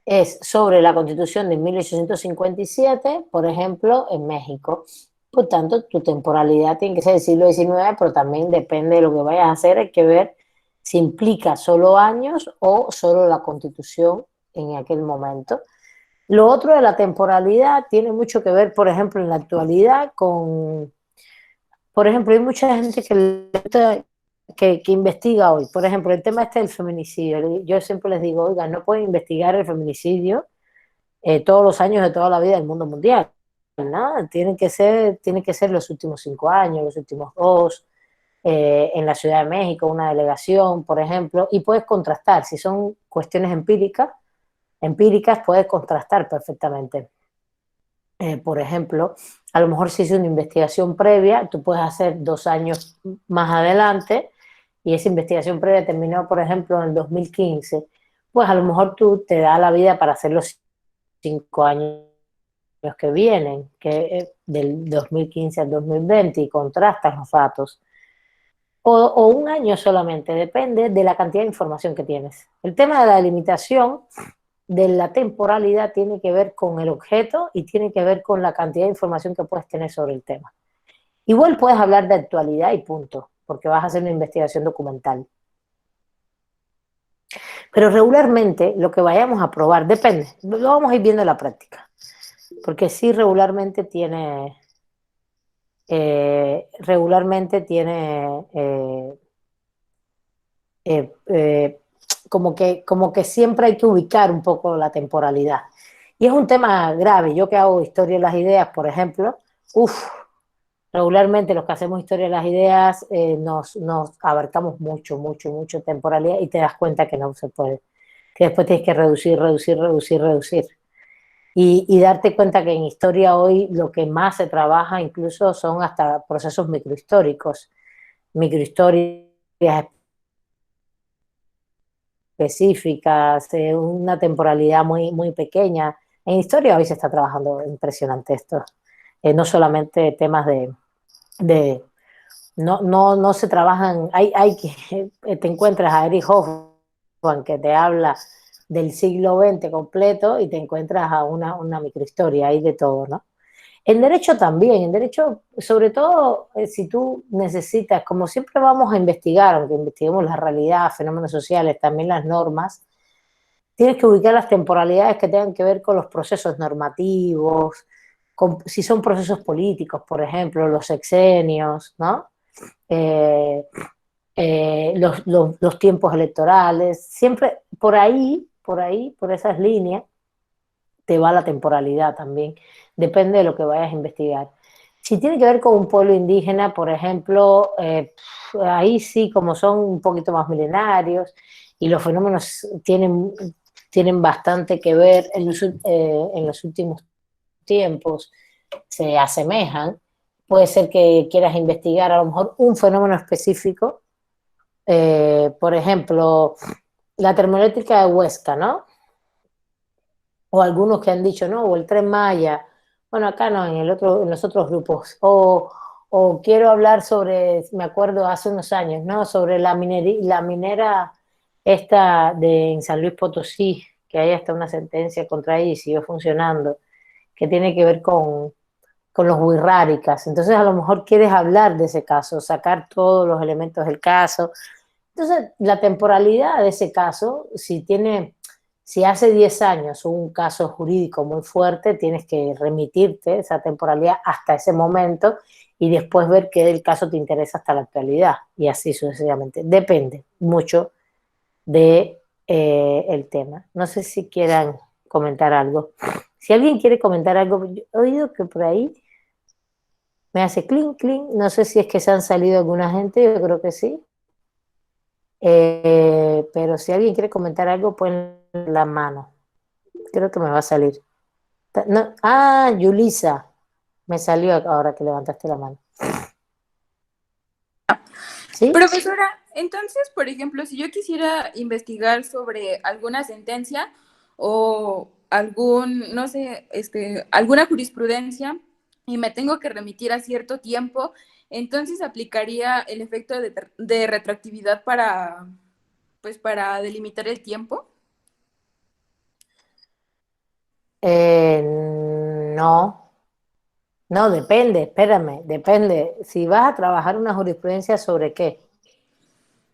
[SPEAKER 3] es sobre la Constitución de 1857, por ejemplo, en México. Por tanto, tu temporalidad tiene que ser del siglo XIX, pero también depende de lo que vayas a hacer, hay que ver si implica solo años o solo la Constitución en aquel momento. Lo otro de la temporalidad tiene mucho que ver, por ejemplo, en la actualidad con... Por ejemplo, hay mucha gente que investiga hoy. Por ejemplo, el tema este del feminicidio. Yo siempre les digo, oiga, no pueden investigar el feminicidio todos los años de toda la vida del mundo mundial, ¿no? Tiene que ser los últimos 5 años, los últimos 2, en la Ciudad de México, una delegación, por ejemplo, y puedes contrastar. Si son cuestiones empíricas puedes contrastar perfectamente. Por ejemplo, a lo mejor si es una investigación previa, tú puedes hacer 2 años más adelante y esa investigación previa terminó, por ejemplo, en el 2015, pues a lo mejor tú te da la vida para hacer los 5 años que vienen, que del 2015 al 2020, y contrastas los datos. O un año solamente, depende de la cantidad de información que tienes. El tema de la delimitación de la temporalidad tiene que ver con el objeto y tiene que ver con la cantidad de información que puedes tener sobre el tema. Igual puedes hablar de actualidad y punto, porque vas a hacer una investigación documental. Pero regularmente lo que vayamos a probar, depende, lo vamos a ir viendo en la práctica, porque sí regularmente tiene como que siempre hay que ubicar un poco la temporalidad. Y es un tema grave. Yo que hago historia de las ideas, por ejemplo, regularmente los que hacemos historia de las ideas nos abarcamos mucho temporalidad y te das cuenta que no se puede. Que después tienes que reducir. Y darte cuenta que en historia hoy lo que más se trabaja incluso son hasta procesos microhistóricos, microhistorias específicas, una temporalidad muy pequeña. En historia hoy se está trabajando impresionante esto. No solamente temas no se trabajan, hay que te encuentras a Eric Hoffman que te habla del siglo XX completo y te encuentras a una microhistoria, hay de todo, ¿no? En derecho también, en derecho, sobre todo si tú necesitas, como siempre vamos a investigar, aunque investiguemos la realidad, fenómenos sociales, también las normas, tienes que ubicar las temporalidades que tengan que ver con los procesos normativos, si son procesos políticos, por ejemplo, los sexenios, ¿no? Los tiempos electorales, siempre por esas líneas, te va la temporalidad también. Depende de lo que vayas a investigar. Si tiene que ver con un pueblo indígena, por ejemplo, ahí sí, como son un poquito más milenarios y los fenómenos tienen bastante que ver en los últimos tiempos, se asemejan, puede ser que quieras investigar a lo mejor un fenómeno específico, por ejemplo, la termoeléctrica de Huesca, ¿no? O algunos que han dicho, no, o el Tren Maya, bueno, acá no, en los otros grupos, o quiero hablar sobre, me acuerdo hace unos años, ¿no? Sobre la minera esta en San Luis Potosí, que hay hasta una sentencia contra ella y siguió funcionando, que tiene que ver con los wixárikas. Entonces a lo mejor quieres hablar de ese caso, sacar todos los elementos del caso, Entonces, la temporalidad de ese caso, si hace 10 años hubo un caso jurídico muy fuerte, tienes que remitirte esa temporalidad hasta ese momento y después ver qué del caso te interesa hasta la actualidad y así sucesivamente. Depende mucho de el tema. No sé si quieran comentar algo. Si alguien quiere comentar algo, yo he oído que por ahí me hace clink, clink. No sé si es que se han salido alguna gente, yo creo que sí. Pero si alguien quiere comentar algo, pon la mano. Creo que me va a salir. No, Yulisa. Me salió ahora que levantaste la mano. ¿Sí?
[SPEAKER 5] Profesora, entonces, por ejemplo, si yo quisiera investigar sobre alguna sentencia o algún, no sé, alguna jurisprudencia y me tengo que remitir a cierto tiempo, entonces aplicaría el efecto de retroactividad para, pues, para delimitar el tiempo.
[SPEAKER 3] No, no, depende, espérame, depende. Si vas a trabajar una jurisprudencia sobre qué.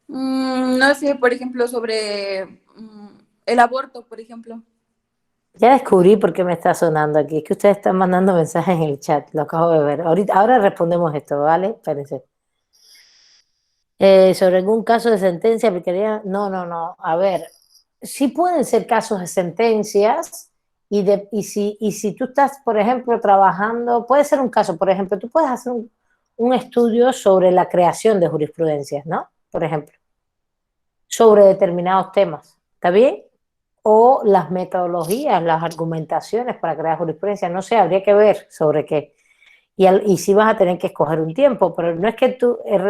[SPEAKER 5] No sé, por ejemplo, sobre el aborto, por ejemplo.
[SPEAKER 3] Ya descubrí por qué me está sonando aquí. Es que ustedes están mandando mensajes en el chat, lo acabo de ver. Ahora respondemos esto, ¿vale? Espérense. Sobre algún caso de sentencia, aplicaría. No, no, no. A ver, sí pueden ser casos de sentencias y si tú estás, por ejemplo, trabajando, puede ser un caso, por ejemplo, tú puedes hacer un estudio sobre la creación de jurisprudencias, ¿no? Por ejemplo, sobre determinados temas, ¿está bien? O las metodologías, las argumentaciones para crear jurisprudencia, no sé, habría que ver sobre qué. Y sí vas a tener que escoger un tiempo, pero no es que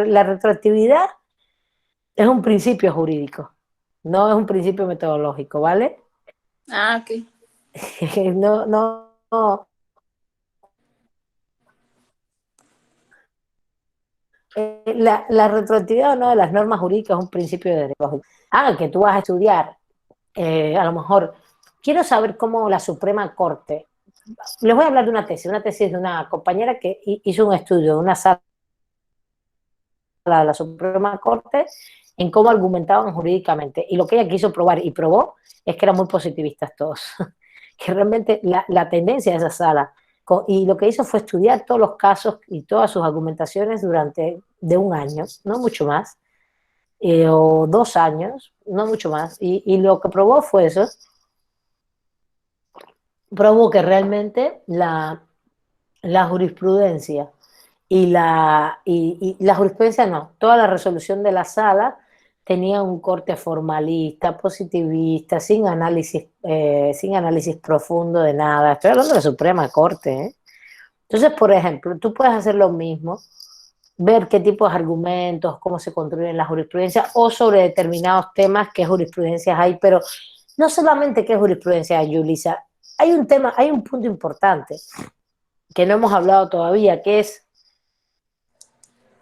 [SPEAKER 3] la retroactividad es un principio jurídico, no es un principio metodológico, ¿vale?
[SPEAKER 5] Ah, ok.
[SPEAKER 3] No, no, no. La retroactividad o no de las normas jurídicas es un principio de derecho. Que tú vas a estudiar, a lo mejor, quiero saber cómo la Suprema Corte, les voy a hablar de una tesis de una compañera que hizo un estudio de una sala de la Suprema Corte en cómo argumentaban jurídicamente. Y lo que ella quiso probar y probó es que eran muy positivistas todos. Que realmente la tendencia de esa sala, y lo que hizo fue estudiar todos los casos y todas sus argumentaciones durante de un año, no mucho más, o 2 años, no mucho más. Y lo que probó fue eso, probó que realmente la jurisprudencia y la jurisprudencia no, toda la resolución de la sala tenía un corte formalista, positivista, sin análisis profundo de nada. Estoy hablando de la Suprema Corte, ¿eh? Entonces, por ejemplo, tú puedes hacer lo mismo, ver qué tipos de argumentos, cómo se construyen las jurisprudencias o sobre determinados temas, qué jurisprudencias hay, pero no solamente qué jurisprudencia hay, Yulisa. Hay un punto importante que no hemos hablado todavía, que es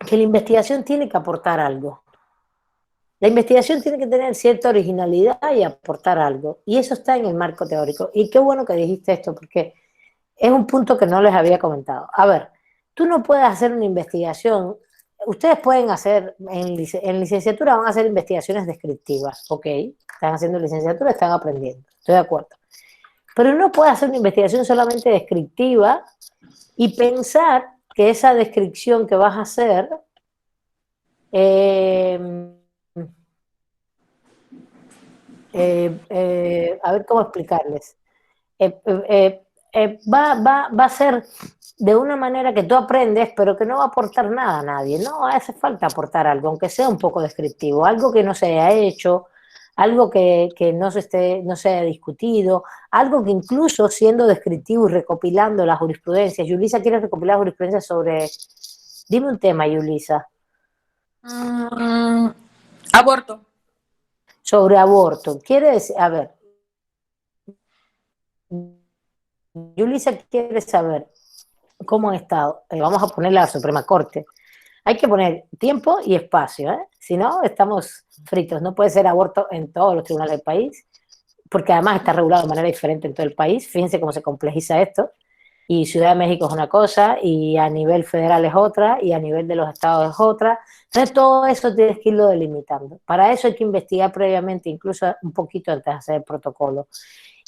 [SPEAKER 3] que la investigación tiene que aportar algo. La investigación tiene que tener cierta originalidad y aportar algo. Y eso está en el marco teórico. Y qué bueno que dijiste esto, porque es un punto que no les había comentado. A ver, tú no puedes hacer una investigación. Ustedes pueden hacer, en licenciatura van a hacer investigaciones descriptivas, ¿ok? Están haciendo licenciatura, están aprendiendo, estoy de acuerdo. Pero no puedes hacer una investigación solamente descriptiva y pensar que esa descripción que vas a hacer a ver cómo explicarles. Va a ser de una manera que tú aprendes, pero que no va a aportar nada a nadie. No hace falta aportar algo, aunque sea un poco descriptivo, algo que no se haya hecho, algo que no se haya discutido, algo que incluso siendo descriptivo y recopilando las jurisprudencias. Yulisa quiere recopilar jurisprudencias sobre. Dime un tema, Yulisa.
[SPEAKER 5] Aborto.
[SPEAKER 3] Sobre aborto. Quiere decir, a ver, Yulisa quiere saber cómo han estado. Vamos a ponerle a la Suprema Corte. Hay que poner tiempo y espacio, ¿eh? Si no, estamos fritos. No puede ser aborto en todos los tribunales del país, porque además está regulado de manera diferente en todo el país. Fíjense cómo se complejiza esto. y Ciudad de México es una cosa, y a nivel federal es otra, y a nivel de los estados es otra. Entonces todo eso tienes que irlo delimitando. Para eso hay que investigar previamente, incluso un poquito antes de hacer el protocolo.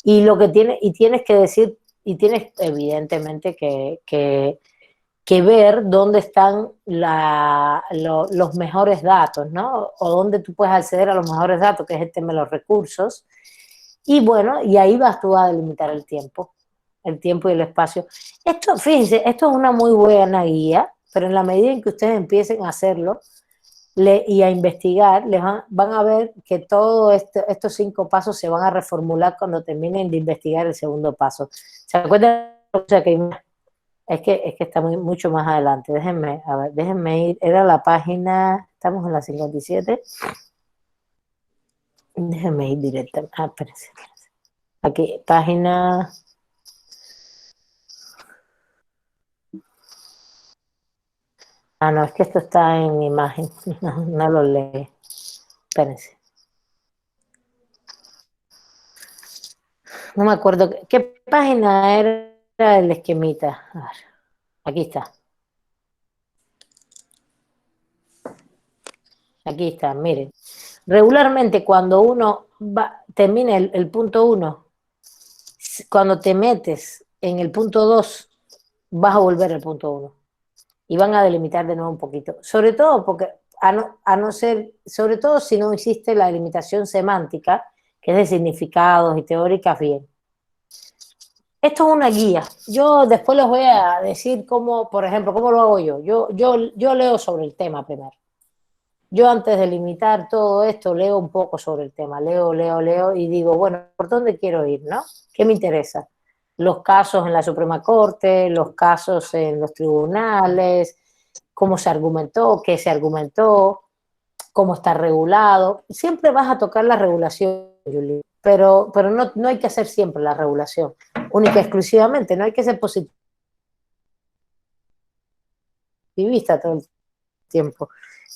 [SPEAKER 3] Y lo que tienes que decir, y tienes evidentemente que ver dónde están los mejores datos, ¿no? O dónde tú puedes acceder a los mejores datos, que es el tema de los recursos. Y bueno, y ahí vas tú a delimitar el tiempo y el espacio. Esto, fíjense, esto es una muy buena guía, pero en la medida en que ustedes empiecen a hacerlo y a investigar, van a ver que todos estos 5 pasos se van a reformular cuando terminen de investigar el segundo paso. ¿Se acuerdan? O sea, que es que está mucho más adelante. Déjenme ir. Era la página, estamos en la 57. Déjenme ir directamente. Ah, espérense. Aquí, página. Ah, no, es que esto está en imagen. No lo lee. Espérense. No me acuerdo. ¿Qué página era el esquemita? A ver, aquí está. Aquí está, miren. Regularmente cuando uno termina el punto 1, cuando te metes en el punto 2, vas a volver al punto 1 y van a delimitar de nuevo un poquito. Sobre todo porque, a no ser, sobre todo si no existe la delimitación semántica, que es de significados y teóricas, bien. Esto es una guía. Yo después les voy a decir cómo, por ejemplo, cómo lo hago yo. Yo leo sobre el tema primero. Yo antes de limitar todo esto, leo un poco sobre el tema, leo y digo, bueno, ¿por dónde quiero ir, no? ¿Qué me interesa? Los casos en la Suprema Corte, los casos en los tribunales, cómo se argumentó, qué se argumentó, cómo está regulado. Siempre vas a tocar la regulación, Julie, pero no hay que hacer siempre la regulación, única y exclusivamente, no hay que ser positivista todo el tiempo.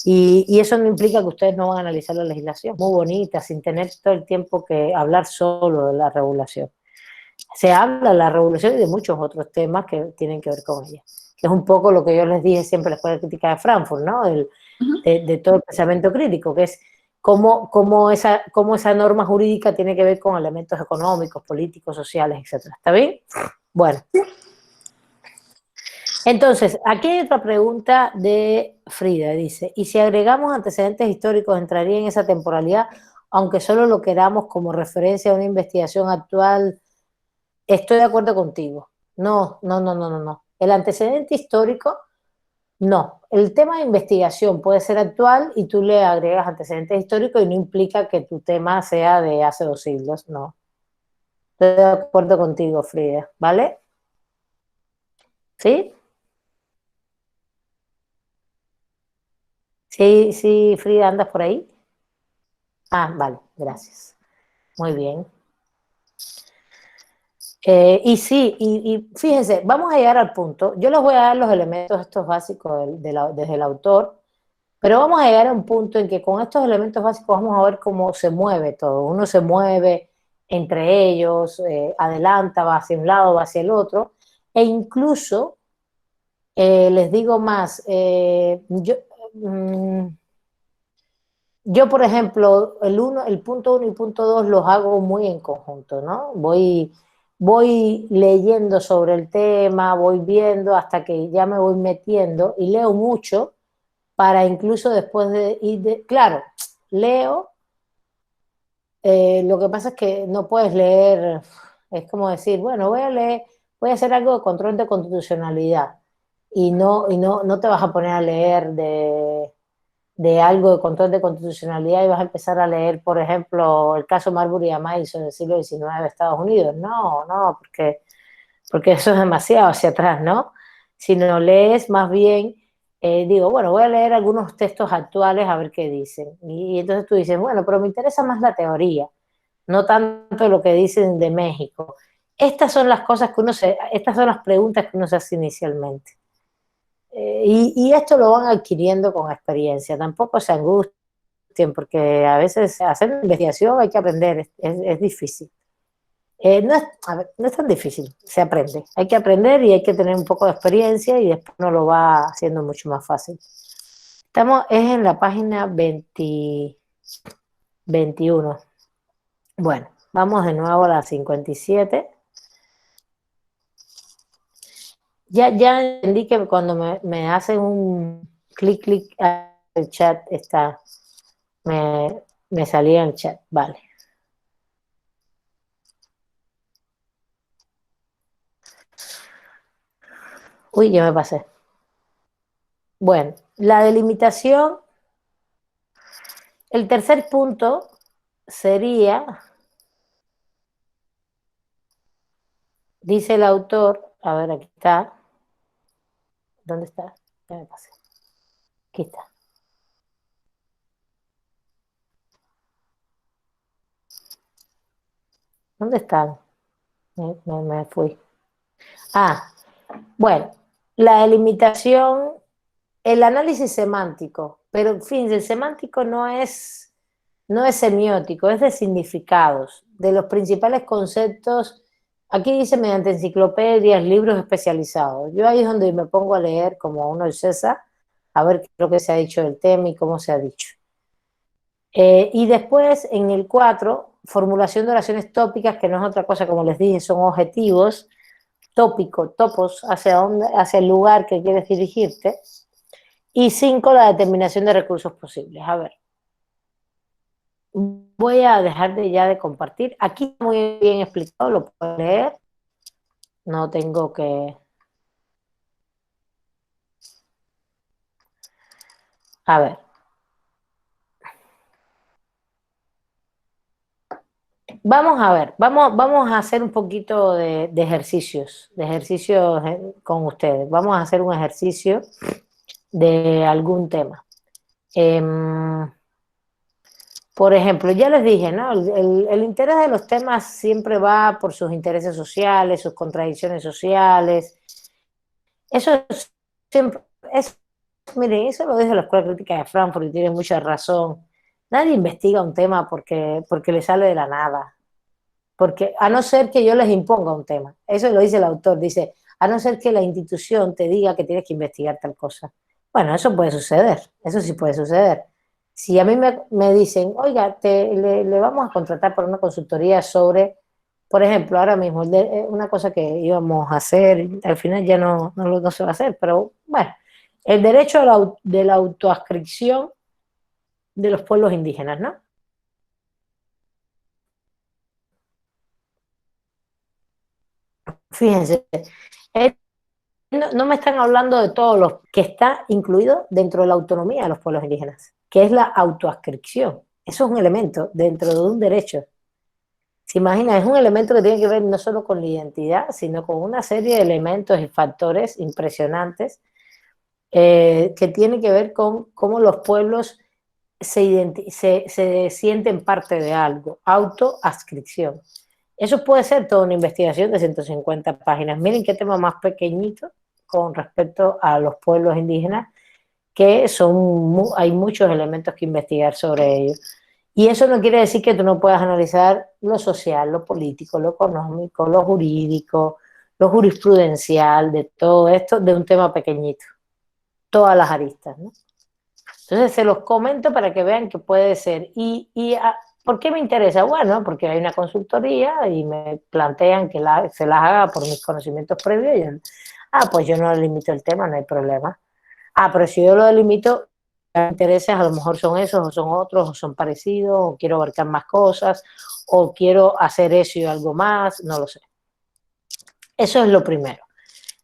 [SPEAKER 3] Y eso no implica que ustedes no van a analizar la legislación, muy bonita, sin tener todo el tiempo que hablar solo de la regulación. Se habla de la regulación y de muchos otros temas que tienen que ver con ella. Que es un poco lo que yo les dije siempre en la Escuela de Crítica de Frankfurt, ¿no? De todo el pensamiento crítico, que es cómo esa norma jurídica tiene que ver con elementos económicos, políticos, sociales, etc. ¿Está bien? Bueno. Entonces, aquí hay otra pregunta de Frida, dice, ¿y si agregamos antecedentes históricos entraría en esa temporalidad, aunque solo lo queramos como referencia a una investigación actual? Estoy de acuerdo contigo. No. El antecedente histórico, no. El tema de investigación puede ser actual y tú le agregas antecedentes históricos y no implica que tu tema sea de hace 2 siglos, no. Estoy de acuerdo contigo, Frida, ¿vale? ¿Sí? Sí, Frida, ¿andas por ahí? Ah, vale, gracias. Muy bien. Y sí, y fíjense, vamos a llegar al punto. Yo les voy a dar los elementos estos básicos desde el autor, pero vamos a llegar a un punto en que con estos elementos básicos vamos a ver cómo se mueve todo. Uno se mueve entre ellos, adelanta, va hacia un lado, va hacia el otro, e incluso, les digo más, yo, por ejemplo, el punto 1 y el punto 2 los hago muy en conjunto, ¿no? Voy leyendo sobre el tema, voy viendo hasta que ya me voy metiendo y leo mucho para incluso después de ir claro, leo, lo que pasa es que no puedes leer, es como decir, bueno, voy a hacer algo de control de constitucionalidad y no te vas a poner a leer de algo de control de constitucionalidad y vas a empezar a leer, por ejemplo, el caso Marbury y Madison del siglo XIX de Estados Unidos. No, porque eso es demasiado hacia atrás, ¿no? Sino lees más bien, digo, bueno, voy a leer algunos textos actuales a ver qué dicen. Y entonces tú dices, bueno, pero me interesa más la teoría, no tanto lo que dicen de México. Estas son las cosas que estas son las preguntas que uno se hace inicialmente. Y esto lo van adquiriendo con experiencia, tampoco se angustien, porque a veces hacer investigación hay que aprender, es difícil. A ver, no es tan difícil, se aprende. Hay que aprender y hay que tener un poco de experiencia y después uno lo va haciendo mucho más fácil. Es en la página 21. Bueno, vamos de nuevo a la 57. Ya entendí que cuando me hacen un clic al chat, me salía el chat, vale. Uy, ya me pasé. Bueno, la delimitación, el tercer punto sería, dice el autor, a ver, aquí está. ¿Dónde está? Ya me pasé. Aquí está. ¿Dónde están? Me fui. Ah, bueno, la delimitación, el análisis semántico, pero en fin, el semántico no es semiótico, es de significados, de los principales conceptos. Aquí dice mediante enciclopedias, libros especializados. Yo ahí es donde me pongo a leer como uno el César, a ver qué es lo que se ha dicho del tema y cómo se ha dicho. Y después, en el 4, formulación de oraciones tópicas, que no es otra cosa, como les dije, son objetivos, topos, hacia el lugar que quieres dirigirte. Y 5, la determinación de recursos posibles. A ver, voy a dejar ya de compartir. Aquí está muy bien explicado, lo puedo leer. No tengo que... A ver. Vamos a ver, vamos a hacer un poquito de ejercicios con ustedes. Vamos a hacer un ejercicio de algún tema. Por ejemplo, ya les dije, ¿no? El interés de los temas siempre va por sus intereses sociales, sus contradicciones sociales. Eso siempre, miren, eso lo dice la Escuela Crítica de Frankfurt y tiene mucha razón. Nadie investiga un tema porque le sale de la nada. Porque a no ser que yo les imponga un tema, eso lo dice el autor, dice, a no ser que la institución te diga que tienes que investigar tal cosa. Bueno, eso puede suceder, eso sí puede suceder. Si a mí me dicen, oiga, le vamos a contratar por una consultoría sobre, por ejemplo, ahora mismo, una cosa que íbamos a hacer, al final ya no se va a hacer, pero bueno, el derecho de la autoadscripción de los pueblos indígenas, ¿no? Fíjense, no me están hablando de todo lo que está incluido dentro de la autonomía de los pueblos indígenas, que es la autoadscripción. Eso es un elemento dentro de un derecho. ¿Se imagina? Es un elemento que tiene que ver no solo con la identidad, sino con una serie de elementos y factores impresionantes que tienen que ver con cómo los pueblos se sienten parte de algo, autoadscripción. Eso puede ser toda una investigación de 150 páginas. Miren qué tema más pequeñito con respecto a los pueblos indígenas, que hay muchos elementos que investigar sobre ellos. Y eso no quiere decir que tú no puedas analizar lo social, lo político, lo económico, lo jurídico, lo jurisprudencial, de todo esto, de un tema pequeñito. Todas las aristas, ¿no? Entonces se los comento para que vean que puede ser. ¿Por qué me interesa? Bueno, porque hay una consultoría y me plantean que se las haga por mis conocimientos previos. Pues yo no delimito el tema, no hay problema. Pero si yo lo delimito, mis intereses a lo mejor son esos, o son otros, o son parecidos, o quiero abarcar más cosas, o quiero hacer eso y algo más, no lo sé. Eso es lo primero.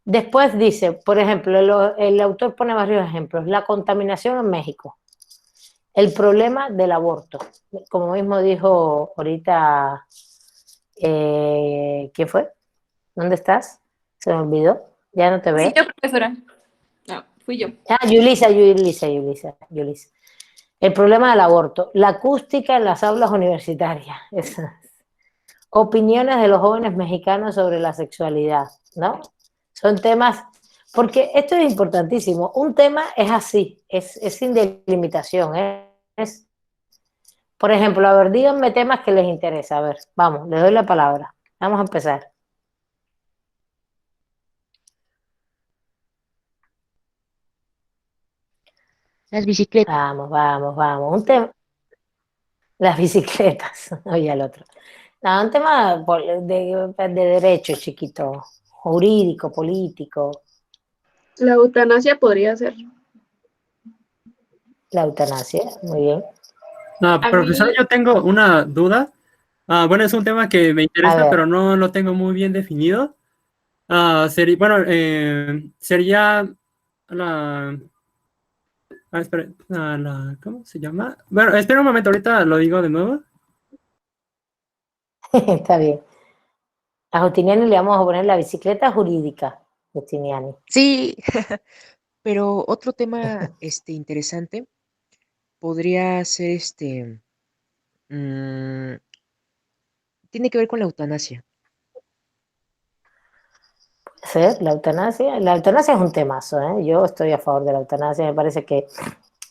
[SPEAKER 3] Después dice, por ejemplo, el autor pone varios ejemplos. La contaminación en México. El problema del aborto. Como mismo dijo ahorita, ¿quién fue? ¿Dónde estás? Se me olvidó. Ya no te veo.
[SPEAKER 5] Sí, yo, profesora. No, fui yo.
[SPEAKER 3] Yulisa. El problema del aborto. La acústica en las aulas universitarias. Opiniones de los jóvenes mexicanos sobre la sexualidad, ¿no? Son temas, porque esto es importantísimo. Un tema es así, es sin delimitación. Por ejemplo, a ver, díganme temas que les interesa. A ver, vamos, les doy la palabra. Vamos a empezar.
[SPEAKER 1] Las bicicletas.
[SPEAKER 3] Vamos. Un tema, las bicicletas, oye al otro. No, un tema de derecho, chiquito, jurídico, político,
[SPEAKER 6] La eutanasia podría ser.
[SPEAKER 3] la eutanasia, muy bien.
[SPEAKER 7] No,
[SPEAKER 6] A
[SPEAKER 7] profesor,
[SPEAKER 6] mí,
[SPEAKER 7] yo tengo una duda. Bueno, es un tema que me
[SPEAKER 3] A
[SPEAKER 7] interesa,
[SPEAKER 3] ver,
[SPEAKER 7] pero no lo tengo muy bien definido. Sería la... espera, ¿cómo se llama? Bueno, espera un momento, ahorita lo digo de nuevo.
[SPEAKER 3] está bien. A Justiniani le vamos a poner la bicicleta jurídica, Justiniani.
[SPEAKER 1] Sí, pero otro tema interesante podría ser mm, tiene que ver con la eutanasia.
[SPEAKER 3] ¿Ser la eutanasia? La eutanasia es un temazo, ¿eh? Yo estoy a favor de la eutanasia, me parece que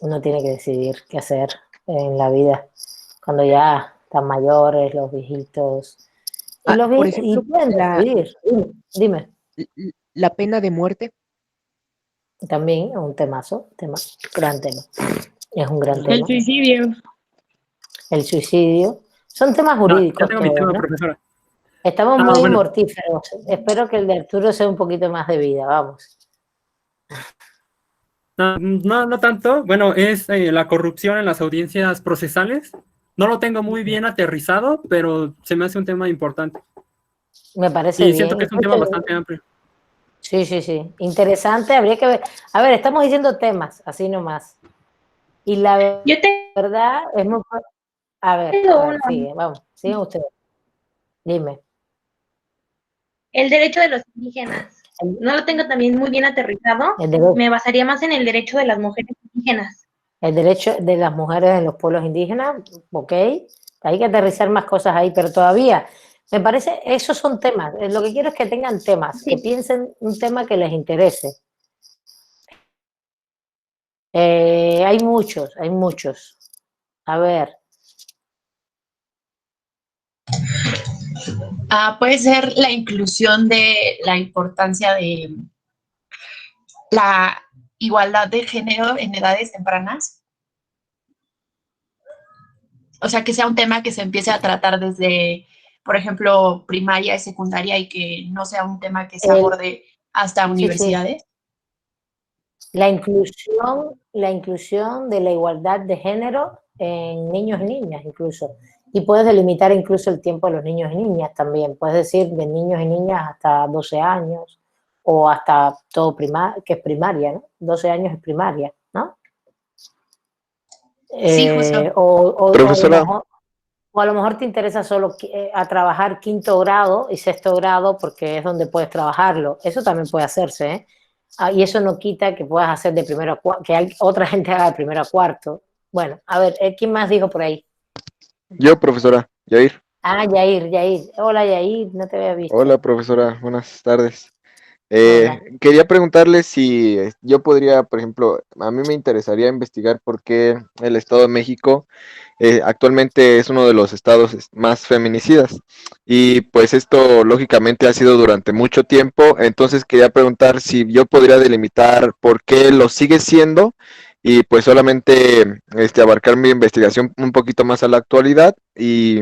[SPEAKER 3] uno tiene que decidir qué hacer en la vida cuando ya están mayores, los viejitos, y,
[SPEAKER 1] Por
[SPEAKER 3] y
[SPEAKER 1] ejemplo,
[SPEAKER 3] pueden decidir. Dime,
[SPEAKER 1] la pena de muerte.
[SPEAKER 3] también es un temazo, gran tema, es un gran
[SPEAKER 6] el
[SPEAKER 3] tema.
[SPEAKER 6] suicidio.
[SPEAKER 3] El suicidio, son temas
[SPEAKER 7] No, ya
[SPEAKER 3] jurídicos
[SPEAKER 7] tengo mi
[SPEAKER 3] todos,
[SPEAKER 7] tema,
[SPEAKER 3] ¿no?
[SPEAKER 7] profesora.
[SPEAKER 3] Estamos muy
[SPEAKER 7] Bueno,
[SPEAKER 3] mortíferos, espero que el de Arturo sea un poquito más de vida, vamos.
[SPEAKER 7] no tanto. Bueno, es la corrupción en las audiencias procesales. No lo tengo muy bien aterrizado, pero se me hace un tema importante.
[SPEAKER 3] Me parece
[SPEAKER 7] Y siento
[SPEAKER 3] bien.
[SPEAKER 7] que es un tema bastante amplio.
[SPEAKER 3] Sí. Interesante, habría que ver. A ver, estamos diciendo temas, así nomás. Y la
[SPEAKER 6] Yo
[SPEAKER 3] verdad es muy... A
[SPEAKER 6] tengo uno.
[SPEAKER 3] ver, sigue, vamos, sigan ustedes. Dime.
[SPEAKER 6] El derecho de los indígenas. No lo tengo también muy bien aterrizado.
[SPEAKER 3] El, derecho,
[SPEAKER 6] Me basaría más en el derecho de las mujeres indígenas.
[SPEAKER 3] el derecho de las mujeres en los pueblos indígenas, ok. Hay que aterrizar más cosas ahí, pero todavía, me parece, esos son temas. Lo que quiero es que tengan temas, que
[SPEAKER 6] Sí.
[SPEAKER 3] piensen un tema que les interese. Hay muchos. A ver,
[SPEAKER 8] Puede ser la inclusión de la importancia de la igualdad de género en edades tempranas. O sea, que sea un tema que se empiece a tratar desde, por ejemplo, primaria y secundaria y que no sea un tema que se
[SPEAKER 3] el,
[SPEAKER 8] aborde hasta
[SPEAKER 3] sí.
[SPEAKER 8] universidades.
[SPEAKER 3] La inclusión de la igualdad de género en niños y niñas incluso. Y puedes delimitar incluso el tiempo de los niños y niñas también. Puedes decir de niños y niñas hasta 12 años o hasta todo que es primaria, ¿no? 12 años es primaria, ¿no?
[SPEAKER 8] Sí, justo.
[SPEAKER 9] Profesora,
[SPEAKER 3] O a lo mejor te interesa solo a trabajar quinto grado y sexto grado porque es donde puedes trabajarlo. Eso también puede hacerse, ¿eh? Y eso no quita que puedas hacer de primero a cuarto, que otra gente haga de primero a cuarto. Bueno, a ver, ¿quién más dijo por ahí?
[SPEAKER 9] yo, profesora, Yair.
[SPEAKER 3] Ah, Yair. Hola, Yair, no te había visto.
[SPEAKER 9] Hola, profesora, buenas tardes.
[SPEAKER 3] Hola.
[SPEAKER 9] Quería preguntarle si yo podría, por ejemplo, a mí me interesaría investigar por qué el Estado de México actualmente es uno de los estados más feminicidas. Y pues esto lógicamente ha sido durante mucho tiempo, entonces quería preguntar si yo podría delimitar por qué lo sigue siendo y pues solamente abarcar mi investigación un poquito más a la actualidad y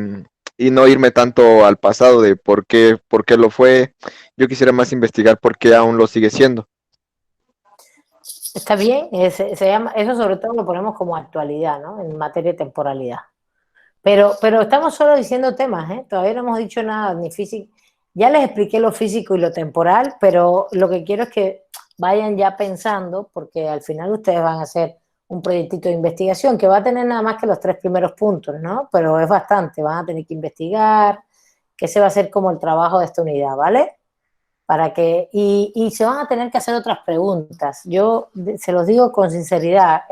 [SPEAKER 9] no irme tanto al pasado de por qué lo fue. Yo quisiera más investigar por qué aún lo sigue siendo.
[SPEAKER 3] Está bien, se llama, eso sobre todo lo ponemos como actualidad, ¿no? En materia de temporalidad. Pero estamos solo diciendo temas, ¿eh? Todavía no hemos dicho nada, ni físico. Ya les expliqué lo físico y lo temporal, pero lo que quiero es que vayan ya pensando, porque al final ustedes van a hacer un proyectito de investigación que va a tener nada más que los 3 primeros puntos, ¿no? Pero es bastante, van a tener que investigar, que ese va a ser como el trabajo de esta unidad, ¿vale? Y se van a tener que hacer otras preguntas. Yo se los digo con sinceridad.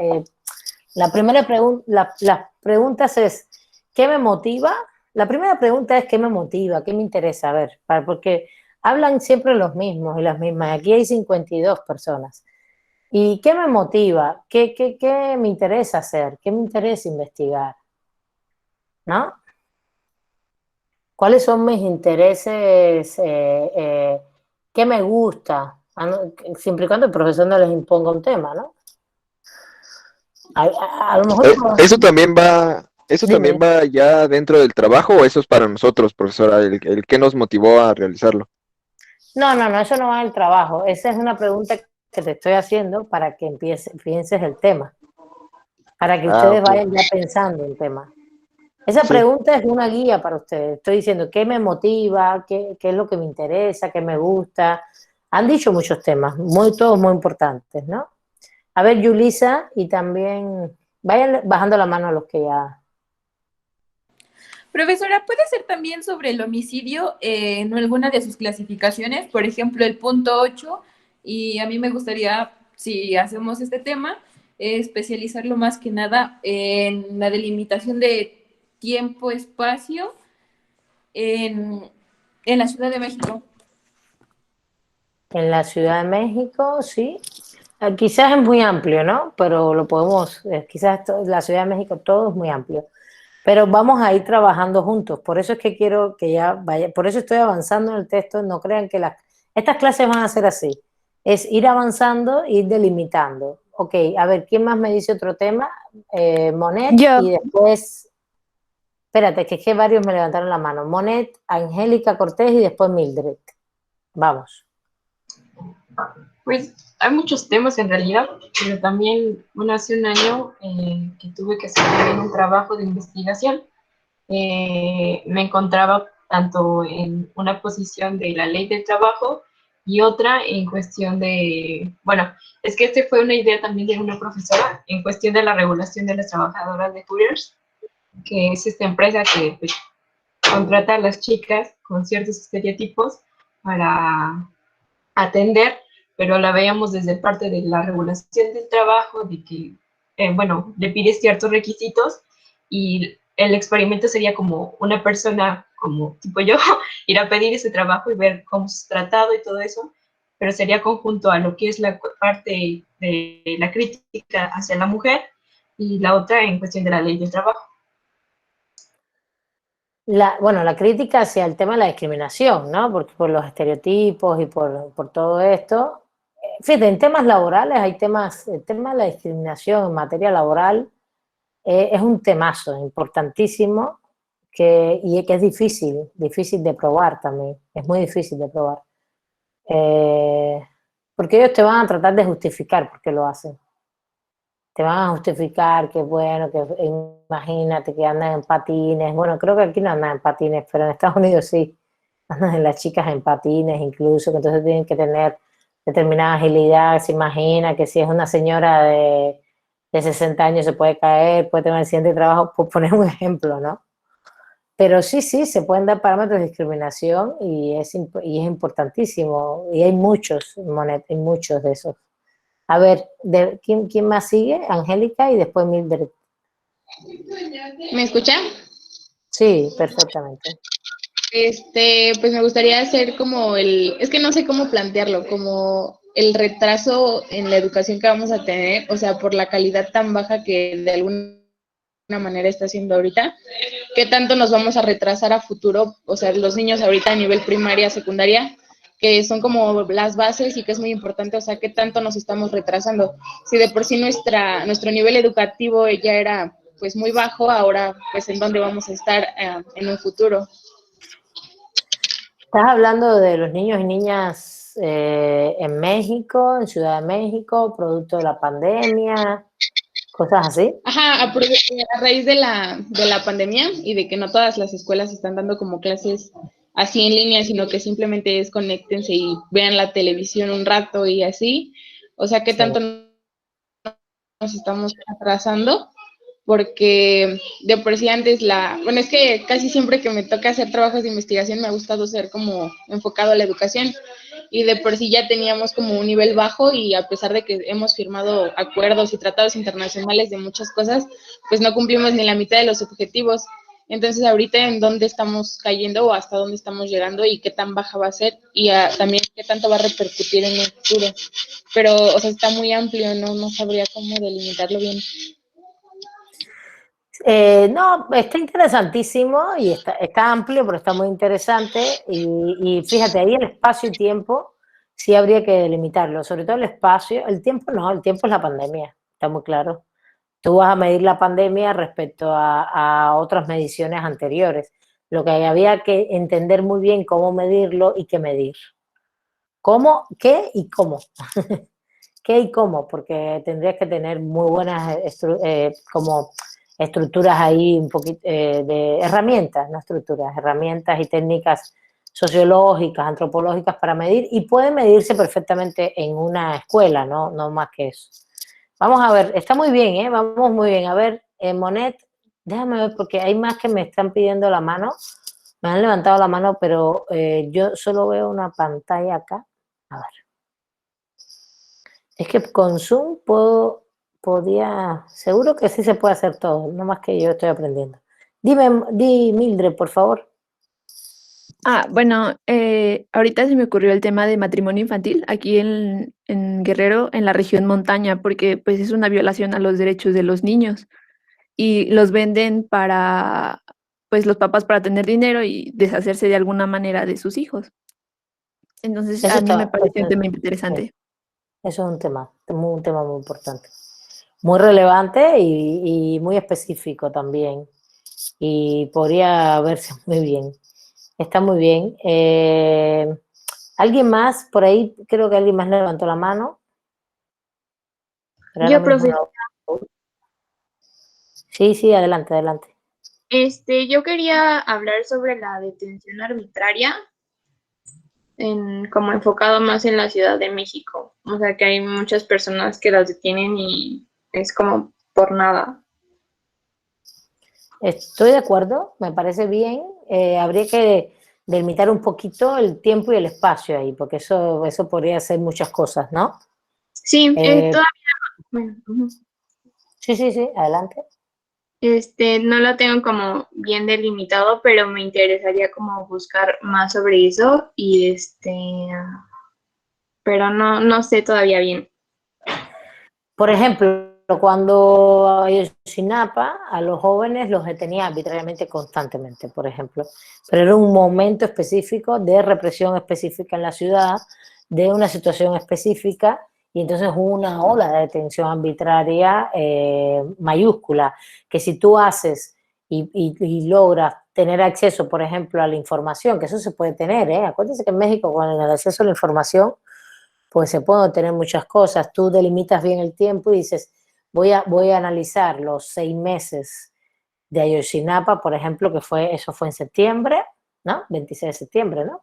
[SPEAKER 3] La primera pregunta, las preguntas es, ¿qué me motiva? La primera pregunta es, ¿qué me motiva? ¿Qué me interesa? A ver, porque hablan siempre los mismos y las mismas. Aquí hay 52 personas. ¿Y qué me motiva? ¿Qué me interesa hacer? ¿Qué me interesa investigar? ¿No? ¿Cuáles son mis intereses? ¿Qué me gusta? Siempre y cuando el profesor no les imponga un tema, ¿no? A lo mejor...
[SPEAKER 9] ¿Eso
[SPEAKER 3] Dime.
[SPEAKER 9] también va ya dentro del trabajo o eso es para nosotros, profesora, el que nos motivó a realizarlo?
[SPEAKER 3] No, eso no va en el trabajo. Esa es una pregunta que te estoy haciendo para que pienses el tema, para que
[SPEAKER 9] Ah,
[SPEAKER 3] ustedes
[SPEAKER 9] ok.
[SPEAKER 3] vayan ya pensando el tema. Esa
[SPEAKER 9] Sí.
[SPEAKER 3] pregunta es una guía para ustedes. Estoy diciendo qué me motiva, qué es lo que me interesa, qué me gusta. Han dicho muchos temas, todos muy importantes, ¿no? A ver, Yulisa, y también vayan bajando la mano a los que ya...
[SPEAKER 5] Profesora, ¿puede ser también sobre el homicidio en alguna de sus clasificaciones? Por ejemplo, el punto 8, y a mí me gustaría, si hacemos este tema, especializarlo más que nada en la delimitación de tiempo-espacio en la Ciudad de México.
[SPEAKER 3] En la Ciudad de México, sí. Quizás es muy amplio, ¿no? Pero lo podemos, quizás la Ciudad de México todo es muy amplio. Pero vamos a ir trabajando juntos. Por eso es que quiero que ya vaya, por eso estoy avanzando en el texto. No crean que estas clases van a ser así. Es ir avanzando e ir delimitando. Ok, a ver, ¿quién más me dice otro tema? Monet
[SPEAKER 2] Yo.
[SPEAKER 3] y después, espérate, que es que varios me levantaron la mano. Monet, Angélica Cortés y después Mildred. Vamos.
[SPEAKER 10] Pues hay muchos temas en realidad, pero también, bueno, hace un año que tuve que hacer también un trabajo de investigación, me encontraba tanto en una posición de la ley del trabajo y otra en cuestión de, bueno, es que este fue una idea también de una profesora en cuestión de la regulación de las trabajadoras de Hooters, que es esta empresa que pues, contrata a las chicas con ciertos estereotipos para atender, pero la veíamos desde parte de la regulación del trabajo, de que, bueno, le pides ciertos requisitos y el experimento sería como una persona, como tipo yo, ir a pedir ese trabajo y ver cómo es tratado y todo eso, pero sería conjunto a lo que es la parte de la crítica hacia la mujer y la otra en cuestión de la ley del trabajo.
[SPEAKER 3] La crítica hacia el tema de la discriminación, ¿no? Porque por los estereotipos y por todo esto. Fíjate, en temas laborales hay temas, el tema de la discriminación en materia laboral es un temazo importantísimo y que es difícil de probar también, es muy difícil de probar. Porque ellos te van a tratar de justificar por qué lo hacen. Te van a justificar que bueno, que imagínate que andan en patines. Bueno, creo que aquí no andan en patines, pero en Estados Unidos sí. Andan las chicas en patines incluso, que entonces tienen que tener determinada agilidad. Se imagina que si es una señora de 60 años se puede caer, puede tener un accidente de trabajo, por poner un ejemplo, ¿no? Pero sí, se pueden dar parámetros de discriminación y es importantísimo. Y hay muchos, Monet, hay muchos de esos. A ver, ¿quién más sigue? Angélica y después Mildred.
[SPEAKER 11] ¿Me escucha?
[SPEAKER 3] Sí, perfectamente.
[SPEAKER 11] Pues me gustaría hacer como es que no sé cómo plantearlo, como el retraso en la educación que vamos a tener, o sea, por la calidad tan baja que de alguna manera está haciendo ahorita, ¿qué tanto nos vamos a retrasar a futuro? O sea, los niños ahorita a nivel primaria, secundaria, que son como las bases y que es muy importante, o sea, ¿qué tanto nos estamos retrasando? Si de por sí nuestro nivel educativo ya era pues muy bajo, ahora pues en dónde vamos a estar en un futuro.
[SPEAKER 3] Estás hablando de los niños y niñas en México, en Ciudad de México, producto de la pandemia, cosas así.
[SPEAKER 11] Ajá, a raíz de la pandemia y de que no todas las escuelas están dando como clases así en línea, sino que simplemente es conéctense y vean la televisión un rato y así. O sea, ¿qué tanto nos estamos atrasando? Porque de por sí antes bueno, es que casi siempre que me toca hacer trabajos de investigación me ha gustado ser como enfocado a la educación y de por sí ya teníamos como un nivel bajo y a pesar de que hemos firmado acuerdos y tratados internacionales de muchas cosas, pues no cumplimos ni la mitad de los objetivos. Entonces ahorita en dónde estamos cayendo o hasta dónde estamos llegando y qué tan baja va a ser y también qué tanto va a repercutir en el futuro. Pero, o sea, está muy amplio, no sabría cómo delimitarlo bien.
[SPEAKER 3] No, está interesantísimo y está amplio, pero está muy interesante. Y fíjate, ahí el espacio y tiempo sí habría que delimitarlo, sobre todo el espacio. El tiempo no, el tiempo es la pandemia, está muy claro. Tú vas a medir la pandemia respecto a otras mediciones anteriores. Lo que había que entender muy bien cómo medirlo y qué medir. ¿Cómo, qué y cómo? ¿Qué y cómo? Porque tendrías que tener muy buenas como estructuras ahí, un poquito de herramientas, no estructuras, herramientas y técnicas sociológicas, antropológicas para medir, y puede medirse perfectamente en una escuela, no más que eso. Vamos a ver, está muy bien, ¿eh? Vamos muy bien. A ver, Monet, déjame ver porque hay más que me están pidiendo la mano, me han levantado la mano, pero yo solo veo una pantalla acá. A ver. Es que con Zoom seguro que sí se puede hacer todo, no más que yo estoy aprendiendo. Di Mildred, por favor.
[SPEAKER 2] Bueno, ahorita se me ocurrió el tema de matrimonio infantil aquí en Guerrero, en la región montaña, porque pues es una violación a los derechos de los niños y los venden para, pues los papás para tener dinero y deshacerse de alguna manera de sus hijos. Entonces,
[SPEAKER 3] Eso
[SPEAKER 2] a mí me
[SPEAKER 3] está,
[SPEAKER 2] parece un
[SPEAKER 3] eso,
[SPEAKER 2] tema interesante.
[SPEAKER 3] eso es un tema muy importante. Muy relevante y muy específico también. Y podría verse muy bien. Está muy bien. ¿Alguien más? Por ahí creo que alguien más levantó la mano. Pero
[SPEAKER 6] Yo,
[SPEAKER 3] ahora mismo
[SPEAKER 6] profesor,
[SPEAKER 3] no. Sí, adelante.
[SPEAKER 6] yo quería hablar sobre la detención arbitraria, como enfocado más en la Ciudad de México. O sea, que hay muchas personas que las detienen y es como por nada.
[SPEAKER 3] Estoy de acuerdo, me parece bien. Habría que delimitar un poquito el tiempo y el espacio ahí, porque eso podría ser muchas cosas, ¿no?
[SPEAKER 6] Sí,
[SPEAKER 3] Eh,
[SPEAKER 6] todavía, bueno, ujú.
[SPEAKER 3] sí, adelante.
[SPEAKER 6] No lo tengo como bien delimitado, pero me interesaría como buscar más sobre eso y pero no sé todavía bien.
[SPEAKER 3] Por ejemplo, cuando Ayotzinapa a los jóvenes los detenía arbitrariamente constantemente, por ejemplo, pero era un momento específico de represión específica en la ciudad, de una situación específica, y entonces hubo una ola de detención arbitraria mayúscula, que si tú haces y logras tener acceso, por ejemplo, a la información, que eso se puede tener, acuérdense que en México con el acceso a la información pues se pueden obtener muchas cosas. Tú delimitas bien el tiempo y dices, voy a analizar los 6 meses de Ayotzinapa, por ejemplo, eso fue en septiembre, ¿no? 26 de septiembre, ¿no?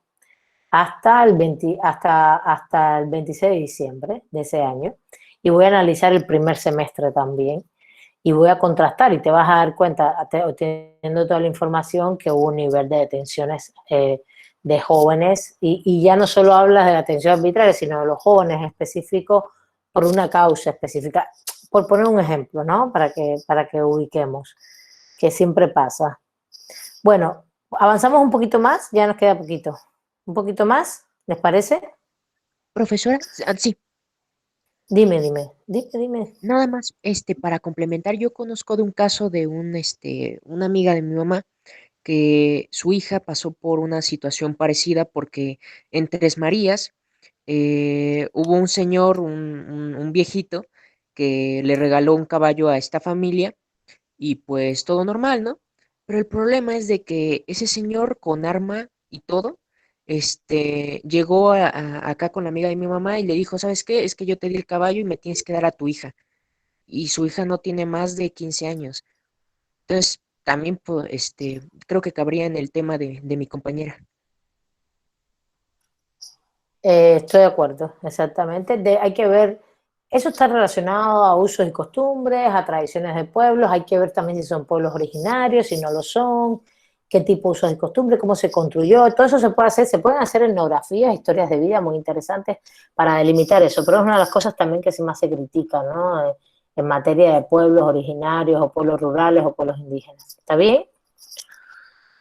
[SPEAKER 3] Hasta el 26 de diciembre de ese año. Y voy a analizar el primer semestre también. Y voy a contrastar y te vas a dar cuenta, obteniendo toda la información, que hubo un nivel de detenciones de jóvenes, y ya no solo hablas de la atención arbitraria, sino de los jóvenes específicos por una causa específica. Por poner un ejemplo, ¿no? Para que ubiquemos, que siempre pasa. Bueno, avanzamos un poquito más, ya nos queda poquito. Un poquito más, ¿les parece?
[SPEAKER 1] Profesora, sí,
[SPEAKER 3] Dime.
[SPEAKER 1] nada más, para complementar, yo conozco de un caso de una amiga de mi mamá que su hija pasó por una situación parecida porque en Tres Marías hubo un señor, un viejito, que le regaló un caballo a esta familia y pues todo normal, ¿no? Pero el problema es de que ese señor con arma y todo, llegó acá con la amiga de mi mamá y le dijo, ¿sabes qué? Es que yo te di el caballo y me tienes que dar a tu hija. Y su hija no tiene más de 15 años. Entonces, también, pues, creo que cabría en el tema de mi compañera.
[SPEAKER 3] Estoy de acuerdo, exactamente. Hay que ver, eso está relacionado a usos y costumbres, a tradiciones de pueblos, hay que ver también si son pueblos originarios, si no lo son, qué tipo de usos y costumbres, cómo se construyó, todo eso se puede hacer, se pueden hacer etnografías, historias de vida muy interesantes para delimitar eso, pero es una de las cosas también que más se critica, ¿no? En materia de pueblos originarios o pueblos rurales o pueblos indígenas. ¿Está bien?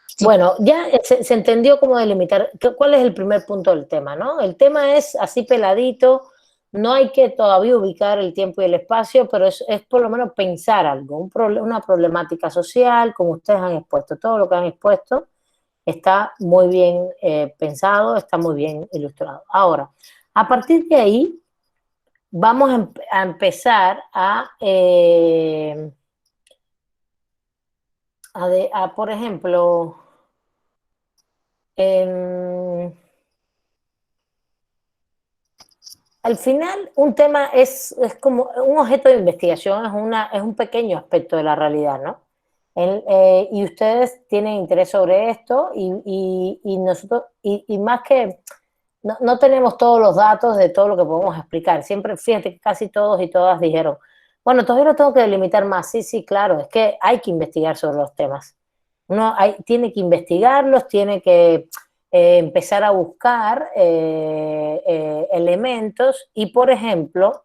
[SPEAKER 1] Sí.
[SPEAKER 3] Bueno, ya se entendió cómo delimitar, cuál es el primer punto del tema, ¿no? El tema es así peladito, no hay que todavía ubicar el tiempo y el espacio, pero es por lo menos pensar algo, una problemática social, como ustedes han expuesto. Todo lo que han expuesto está muy bien pensado, está muy bien ilustrado. Ahora, a partir de ahí, vamos a empezar por ejemplo, al final un tema es como un objeto de investigación, es un pequeño aspecto de la realidad, ¿no? Y ustedes tienen interés sobre esto y nosotros, y más que no tenemos todos los datos de todo lo que podemos explicar. Siempre, fíjate que casi todos y todas dijeron, bueno, todavía lo tengo que delimitar más. Sí, sí, claro, es que hay que investigar sobre los temas. Uno tiene que investigarlos, tiene que empezar a buscar elementos y, por ejemplo,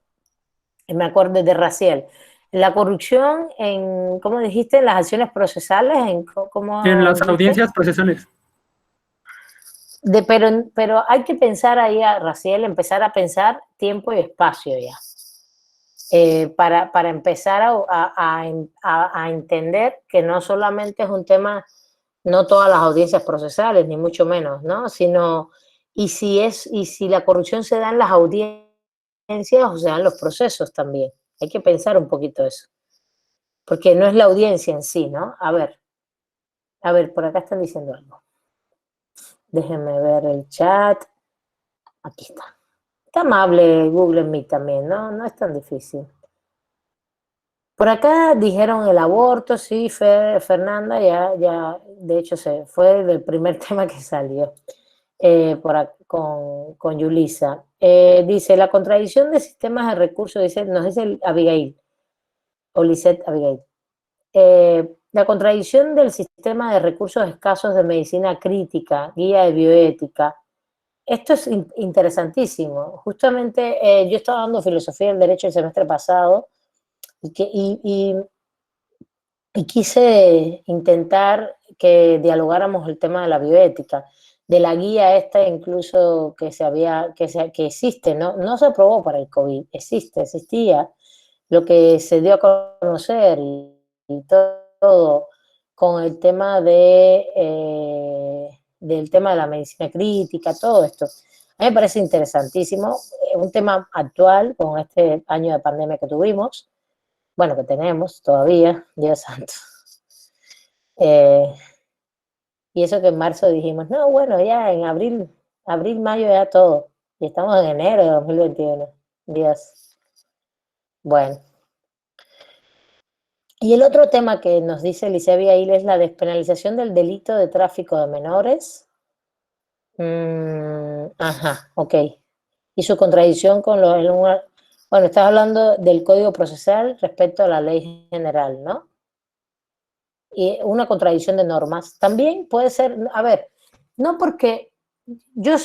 [SPEAKER 3] me acuerdo de Raciel, la corrupción en, ¿cómo dijiste? En las acciones procesales, ¿cómo
[SPEAKER 7] En las
[SPEAKER 3] dijiste?
[SPEAKER 7] audiencias procesales.
[SPEAKER 3] Pero hay que pensar ahí, Raciel, empezar a pensar tiempo y espacio ya. Para empezar a entender que no solamente es un tema, no todas las audiencias procesales, ni mucho menos, ¿no? Sino, y si la corrupción se da en las audiencias o se da en los procesos también. Hay que pensar un poquito eso. Porque no es la audiencia en sí, ¿no? A ver, por acá están diciendo algo. Déjenme ver el chat. Aquí está. Está amable Google Meet también, ¿no? No es tan difícil. Por acá dijeron el aborto, sí, Fernanda, ya, de hecho fue el primer tema que salió con Yulisa. Dice, la contradicción de sistemas de recursos, nos dice Abigail, o Lisette Abigail. La contradicción del sistema de recursos escasos de medicina crítica, guía de bioética. Esto es interesantísimo. Justamente yo estaba dando filosofía del derecho el semestre pasado y quise intentar que dialogáramos el tema de la bioética, de la guía esta incluso que existe, no se aprobó para el COVID, existía, lo que se dio a conocer y todo con el tema del tema de la medicina crítica, todo esto. A mí me parece interesantísimo, un tema actual con este año de pandemia que tuvimos, bueno, que tenemos todavía, Dios santo. Y eso que en marzo dijimos, no, bueno, ya en abril, mayo ya todo. Y estamos en enero de 2021. Dios. Bueno. Y el otro tema que nos dice Elisea Abigail es la despenalización del delito de tráfico de menores. Ajá, ok. Y su contradicción con bueno, estás hablando del Código Procesal respecto a la Ley General, ¿no? Y una contradicción de normas. También puede ser, a ver, no porque ya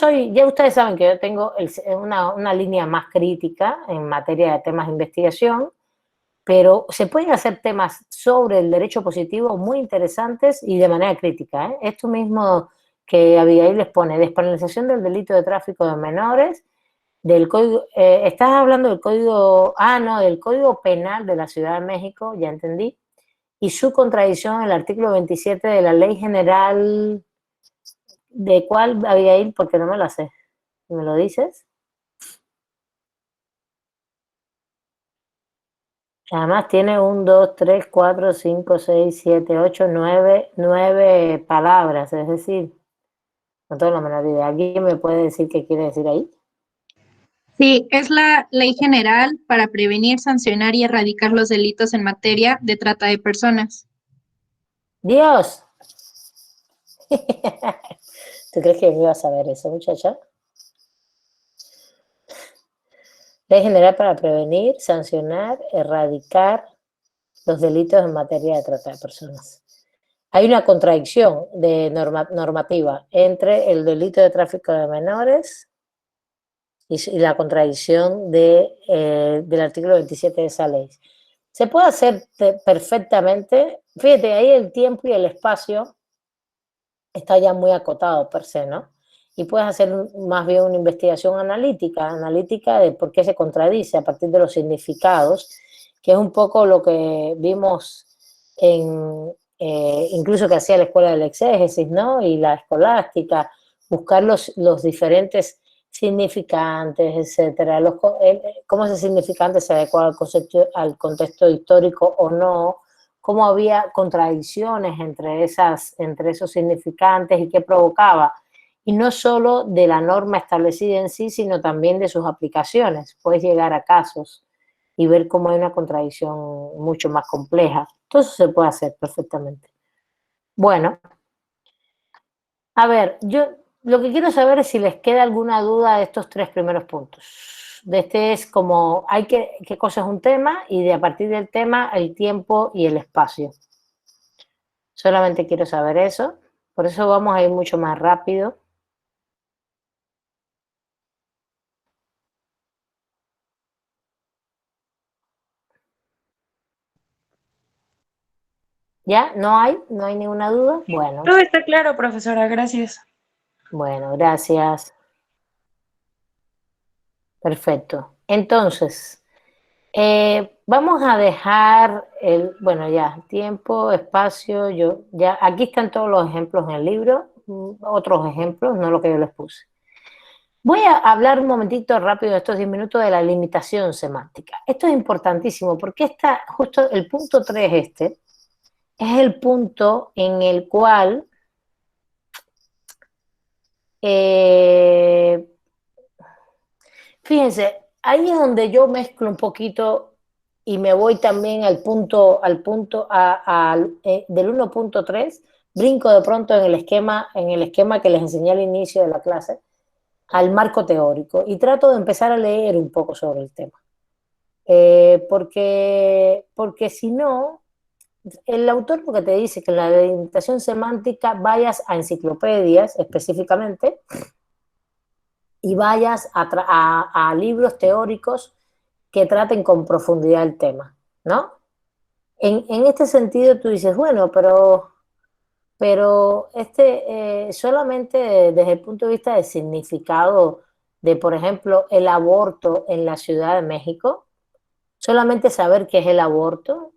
[SPEAKER 3] ustedes saben que yo tengo una línea más crítica en materia de temas de investigación, pero se pueden hacer temas sobre el derecho positivo muy interesantes y de manera crítica, ¿eh? Esto mismo que Abigail les pone, despenalización del delito de tráfico de menores, del código, estás hablando del código, del Código Penal de la Ciudad de México, ya entendí, y su contradicción en el artículo 27 de la Ley General, ¿de cuál, Abigail? Porque no me la sé. ¿Me lo dices? Además tiene 1, 2, 3, 4, 5, 6, 7, 8, 9 palabras, es decir, no tengo la menor idea. ¿Alguien me puede decir qué quiere decir ahí?
[SPEAKER 12] Sí, es la Ley General para prevenir, sancionar y erradicar los delitos en materia de trata de personas.
[SPEAKER 3] ¡Dios! ¿Tú crees que yo iba a saber eso, muchacha? Ley General para prevenir, sancionar, erradicar los delitos en materia de trata de personas. Hay una contradicción de normativa entre el delito de tráfico de menores y la contradicción del artículo 27 de esa ley. Se puede hacer perfectamente, fíjate, ahí el tiempo y el espacio está ya muy acotado per se, ¿no? y puedes hacer más bien una investigación analítica de por qué se contradice a partir de los significados, que es un poco lo que vimos incluso que hacía la escuela del exégesis, ¿no? Y la escolástica, buscar los diferentes significantes, etcétera, cómo ese significante se adecua al contexto histórico o no, cómo había contradicciones entre esos significantes y qué provocaba. Y no solo de la norma establecida en sí, sino también de sus aplicaciones. Puedes llegar a casos y ver cómo hay una contradicción mucho más compleja. Todo eso se puede hacer perfectamente. Bueno, a ver, yo lo que quiero saber es si les queda alguna duda de estos 3 primeros puntos. De este es como, qué cosa es un tema, y de a partir del tema, el tiempo y el espacio. Solamente quiero saber eso, por eso vamos a ir mucho más rápido. ¿Ya? ¿No hay ninguna duda? Bueno.
[SPEAKER 13] Todo está claro, profesora, gracias.
[SPEAKER 3] Bueno, gracias. Perfecto. Entonces, vamos a dejar bueno, ya, tiempo, espacio, ya, aquí están todos los ejemplos en el libro, otros ejemplos, no lo que yo les puse. Voy a hablar un momentito rápido, estos 10 minutos, de la limitación semántica. Esto es importantísimo porque justo el punto 3 es el punto en el cual fíjense, ahí es donde yo mezclo un poquito y me voy también al punto del 1.3, brinco de pronto en el esquema que les enseñé al inicio de la clase, al marco teórico, y trato de empezar a leer un poco sobre el tema. Porque si no, el autor lo que te dice que en la delimitación semántica vayas a enciclopedias específicamente y vayas a libros teóricos que traten con profundidad el tema, ¿no? En este sentido tú dices, bueno, pero solamente desde el punto de vista del significado de, por ejemplo, el aborto en la Ciudad de México, solamente saber qué es el aborto,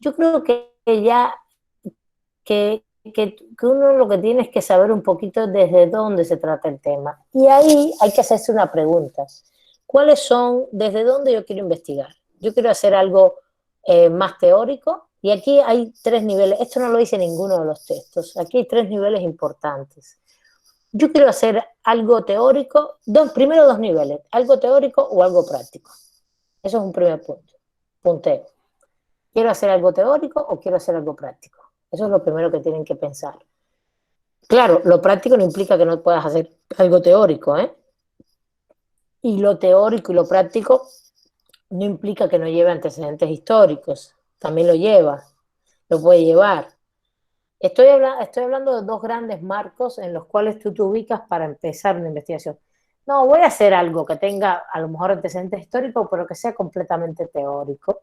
[SPEAKER 3] yo creo que ya que uno lo que tiene es que saber un poquito desde dónde se trata el tema. Y ahí hay que hacerse una pregunta. ¿Desde dónde yo quiero investigar? Yo quiero hacer algo más teórico, y aquí hay 3 niveles. Esto no lo dice ninguno de los textos. Aquí hay 3 niveles importantes. Yo quiero hacer algo teórico, primero 2 niveles, algo teórico o algo práctico. Eso es un primer punto. Punteo. ¿Quiero hacer algo teórico o quiero hacer algo práctico? Eso es lo primero que tienen que pensar. Claro, lo práctico no implica que no puedas hacer algo teórico, ¿eh? Y lo teórico y lo práctico no implica que no lleve antecedentes históricos. También lo puede llevar. Estoy hablando de 2 grandes marcos en los cuales tú te ubicas para empezar una investigación. No, voy a hacer algo que tenga a lo mejor antecedentes históricos, pero que sea completamente teórico.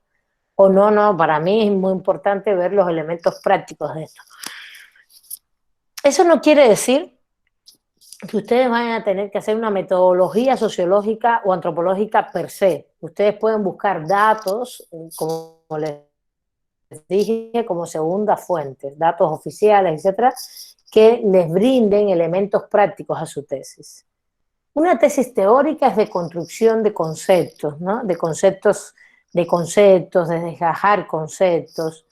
[SPEAKER 3] O no, para mí es muy importante ver los elementos prácticos de esto. Eso no quiere decir que ustedes vayan a tener que hacer una metodología sociológica o antropológica per se. Ustedes pueden buscar datos, como les dije, como segunda fuente, datos oficiales, etcétera, que les brinden elementos prácticos a su tesis. Una tesis teórica es de construcción de conceptos, ¿no? De desgajar conceptos.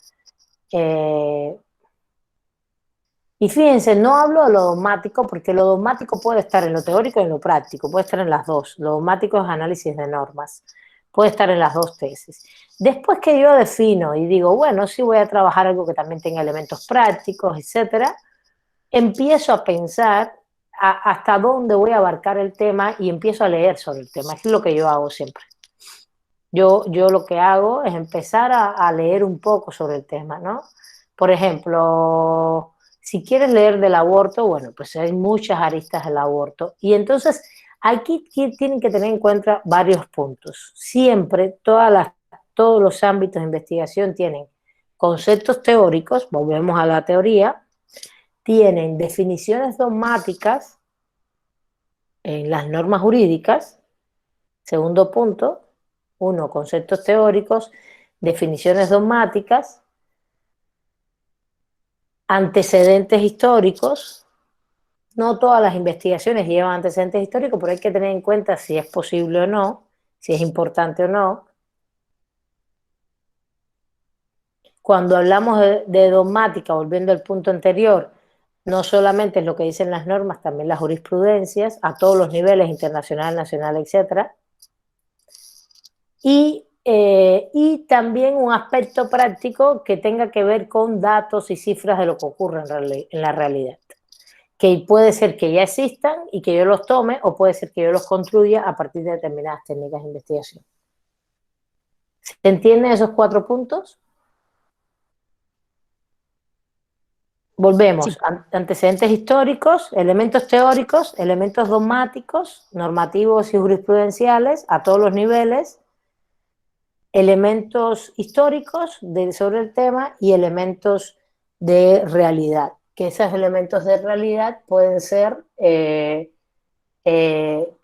[SPEAKER 3] Y fíjense, no hablo de lo dogmático, porque lo dogmático puede estar en lo teórico y en lo práctico, puede estar en las dos. Lo dogmático es análisis de normas, puede estar en las 2 tesis. Después que yo defino y digo, bueno, sí voy a trabajar algo que también tenga elementos prácticos, etcétera, empiezo a pensar hasta dónde voy a abarcar el tema y empiezo a leer sobre el tema. Es lo que yo hago siempre. Yo lo que hago es empezar a leer un poco sobre el tema, ¿no? Por ejemplo, si quieres leer del aborto, bueno, pues hay muchas aristas del aborto. Y entonces, aquí tienen que tener en cuenta varios puntos. Siempre, todos los ámbitos de investigación tienen conceptos teóricos, volvemos a la teoría, tienen definiciones dogmáticas en las normas jurídicas. Segundo punto, 1, conceptos teóricos, definiciones dogmáticas, antecedentes históricos. No todas las investigaciones llevan antecedentes históricos, pero hay que tener en cuenta si es posible o no, si es importante o no. Cuando hablamos de dogmática, volviendo al punto anterior, no solamente es lo que dicen las normas, también las jurisprudencias, a todos los niveles, internacional, nacional, etc. Y también un aspecto práctico que tenga que ver con datos y cifras de lo que ocurre en la realidad. Que puede ser que ya existan y que yo los tome, o puede ser que yo los construya a partir de determinadas técnicas de investigación. ¿Se entienden esos 4 puntos? Volvemos,
[SPEAKER 1] Sí.
[SPEAKER 3] Antecedentes históricos, elementos teóricos, elementos dogmáticos, normativos y jurisprudenciales a todos los niveles, elementos históricos sobre el tema y elementos de realidad, que esos elementos de realidad pueden ser que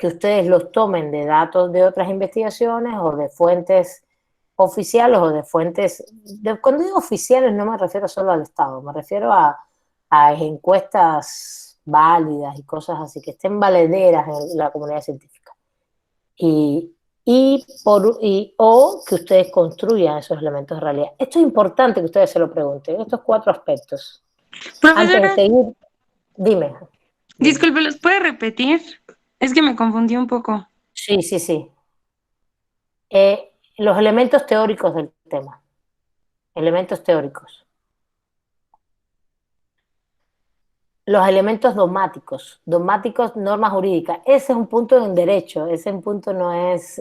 [SPEAKER 3] ustedes los tomen de datos de otras investigaciones o de fuentes oficiales o de fuentes, cuando digo oficiales no me refiero solo al Estado, me refiero a encuestas válidas y cosas así, que estén valederas en la comunidad científica. O que ustedes construyan esos elementos de realidad. Esto es importante que ustedes se lo pregunten, estos 4 aspectos. Antes de seguir, dime.
[SPEAKER 13] Disculpe, ¿los puede repetir? Es que me confundí un poco.
[SPEAKER 3] Sí. Los elementos teóricos del tema. Elementos teóricos. Los elementos dogmáticos, normas jurídicas. Ese es un punto en derecho, ese punto no es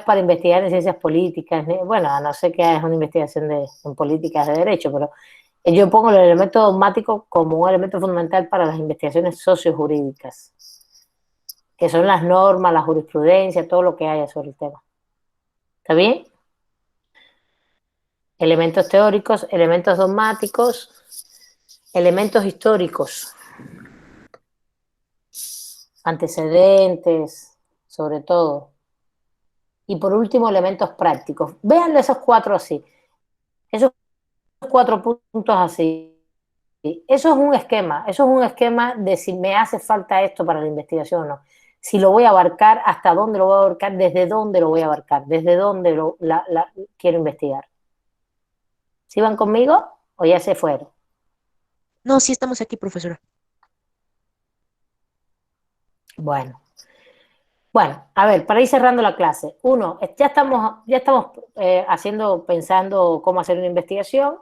[SPEAKER 3] para investigar en ciencias políticas, bueno, a no ser que es una investigación en políticas de derecho, pero yo pongo el elemento dogmático como un elemento fundamental para las investigaciones sociojurídicas, que son las normas, la jurisprudencia, todo lo que haya sobre el tema. ¿Está bien? Elementos teóricos, elementos dogmáticos, elementos históricos, antecedentes, sobre todo. Y por último, elementos prácticos. Vean esos 4 así. Esos 4 puntos así. Eso es un esquema de si me hace falta esto para la investigación o no. Si lo voy a abarcar, hasta dónde lo voy a abarcar, desde dónde lo voy a abarcar, desde dónde quiero investigar. ¿Sí van conmigo o ya se fueron?
[SPEAKER 1] No, sí estamos aquí, profesora.
[SPEAKER 3] Bueno, a ver, para ir cerrando la clase. 1, ya estamos pensando cómo hacer una investigación.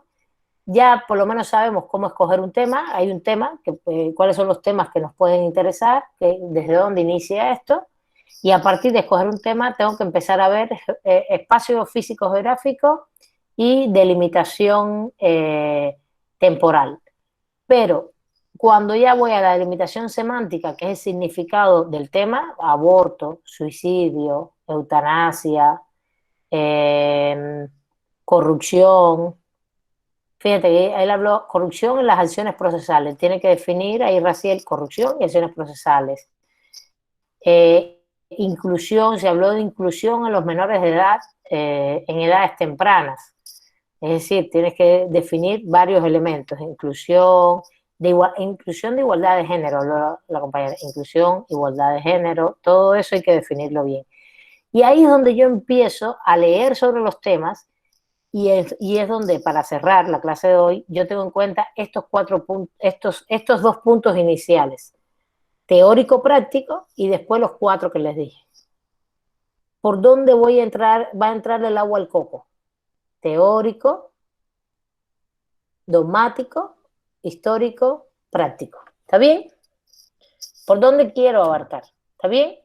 [SPEAKER 3] Ya por lo menos sabemos cómo escoger un tema. Hay un tema, cuáles son los temas que nos pueden interesar, desde dónde inicia esto. Y a partir de escoger un tema, tengo que empezar a ver espacio físico geográfico y delimitación temporal. Pero cuando ya voy a la delimitación semántica, que es el significado del tema, aborto, suicidio, eutanasia, corrupción. Fíjate que él habló corrupción en las acciones procesales. Tiene que definir ahí, Raciel, corrupción y acciones procesales. Inclusión, se habló de inclusión en los menores de edad, en edades tempranas. Es decir, tienes que definir varios elementos. Inclusión de igualdad de género, la compañera. Inclusión, igualdad de género, todo eso hay que definirlo bien. Y ahí es donde yo empiezo a leer sobre los temas. Y es donde, para cerrar la clase de hoy, yo tengo en cuenta estos 2 puntos iniciales, teórico-práctico, y después los 4 que les dije. ¿Por dónde va a entrar el agua al coco? Teórico, dogmático, histórico, práctico. ¿Está bien? ¿Por dónde quiero abarcar? ¿Está bien?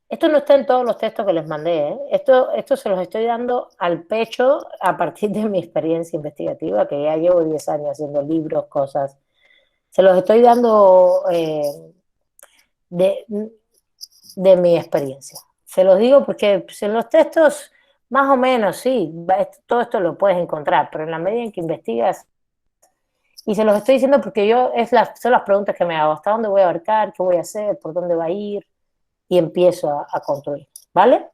[SPEAKER 3] Esto no está en todos los textos que les mandé, ¿eh? Esto se los estoy dando al pecho a partir de mi experiencia investigativa, que ya llevo 10 años haciendo libros, cosas. Se los estoy dando de mi experiencia. Se los digo porque en los textos, más o menos, sí, todo esto lo puedes encontrar, pero en la medida en que investigas Y se los estoy diciendo porque son las preguntas que me hago. ¿Hasta dónde voy a abarcar? ¿Qué voy a hacer? ¿Por dónde va a ir? Y empiezo a construir, ¿vale?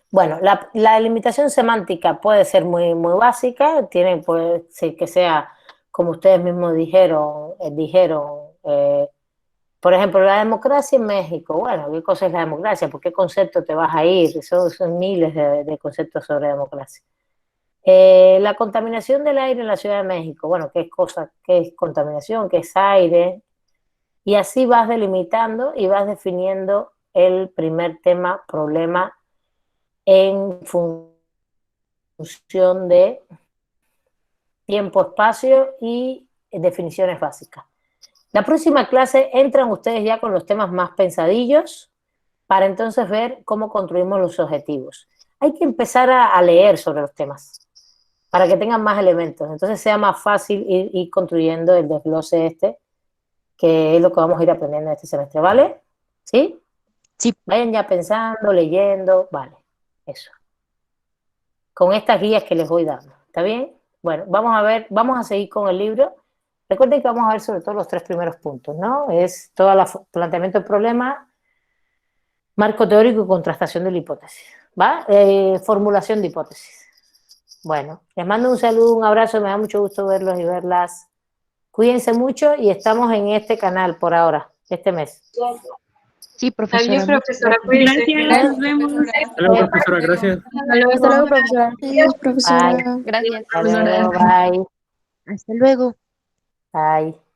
[SPEAKER 3] Bueno, la delimitación semántica puede ser muy, muy básica, puede ser que sea, como ustedes mismos dijeron, por ejemplo, la democracia en México. Bueno, ¿qué cosa es la democracia? ¿Por qué concepto te vas a ir? Son miles de conceptos sobre democracia. La contaminación del aire en la Ciudad de México. Bueno, ¿qué es contaminación? ¿Qué es aire? Y así vas delimitando y vas definiendo el primer tema, problema, en función de tiempo, espacio y definiciones básicas. La próxima clase entran ustedes ya con los temas más pensadillos para entonces ver cómo construimos los objetivos. Hay que empezar a leer sobre los temas para que tengan más elementos, entonces sea más fácil ir construyendo el desglose que es lo que vamos a ir aprendiendo este semestre, ¿vale? ¿Sí?
[SPEAKER 1] Sí.
[SPEAKER 3] Vayan ya pensando, leyendo, vale, eso. Con estas guías que les voy dando, ¿está bien? Bueno, vamos a seguir con el libro. Recuerden que vamos a ver sobre todo los 3 primeros puntos, ¿no? Es todo el planteamiento del problema, marco teórico y contrastación de la hipótesis, ¿va? Formulación de hipótesis. Bueno, les mando un saludo, un abrazo, me da mucho gusto verlos y verlas. Cuídense mucho y estamos en este canal por ahora, este mes.
[SPEAKER 1] Sí, profesora.
[SPEAKER 10] Adiós, profesora. Cuídense.
[SPEAKER 13] Gracias, nos vemos.
[SPEAKER 7] Hasta luego, profesora, gracias.
[SPEAKER 2] Hasta luego, profesora.
[SPEAKER 12] Adiós, profesora.
[SPEAKER 3] Bye.
[SPEAKER 2] Gracias.
[SPEAKER 3] Hasta luego, bye.
[SPEAKER 1] Hasta luego.
[SPEAKER 3] Bye.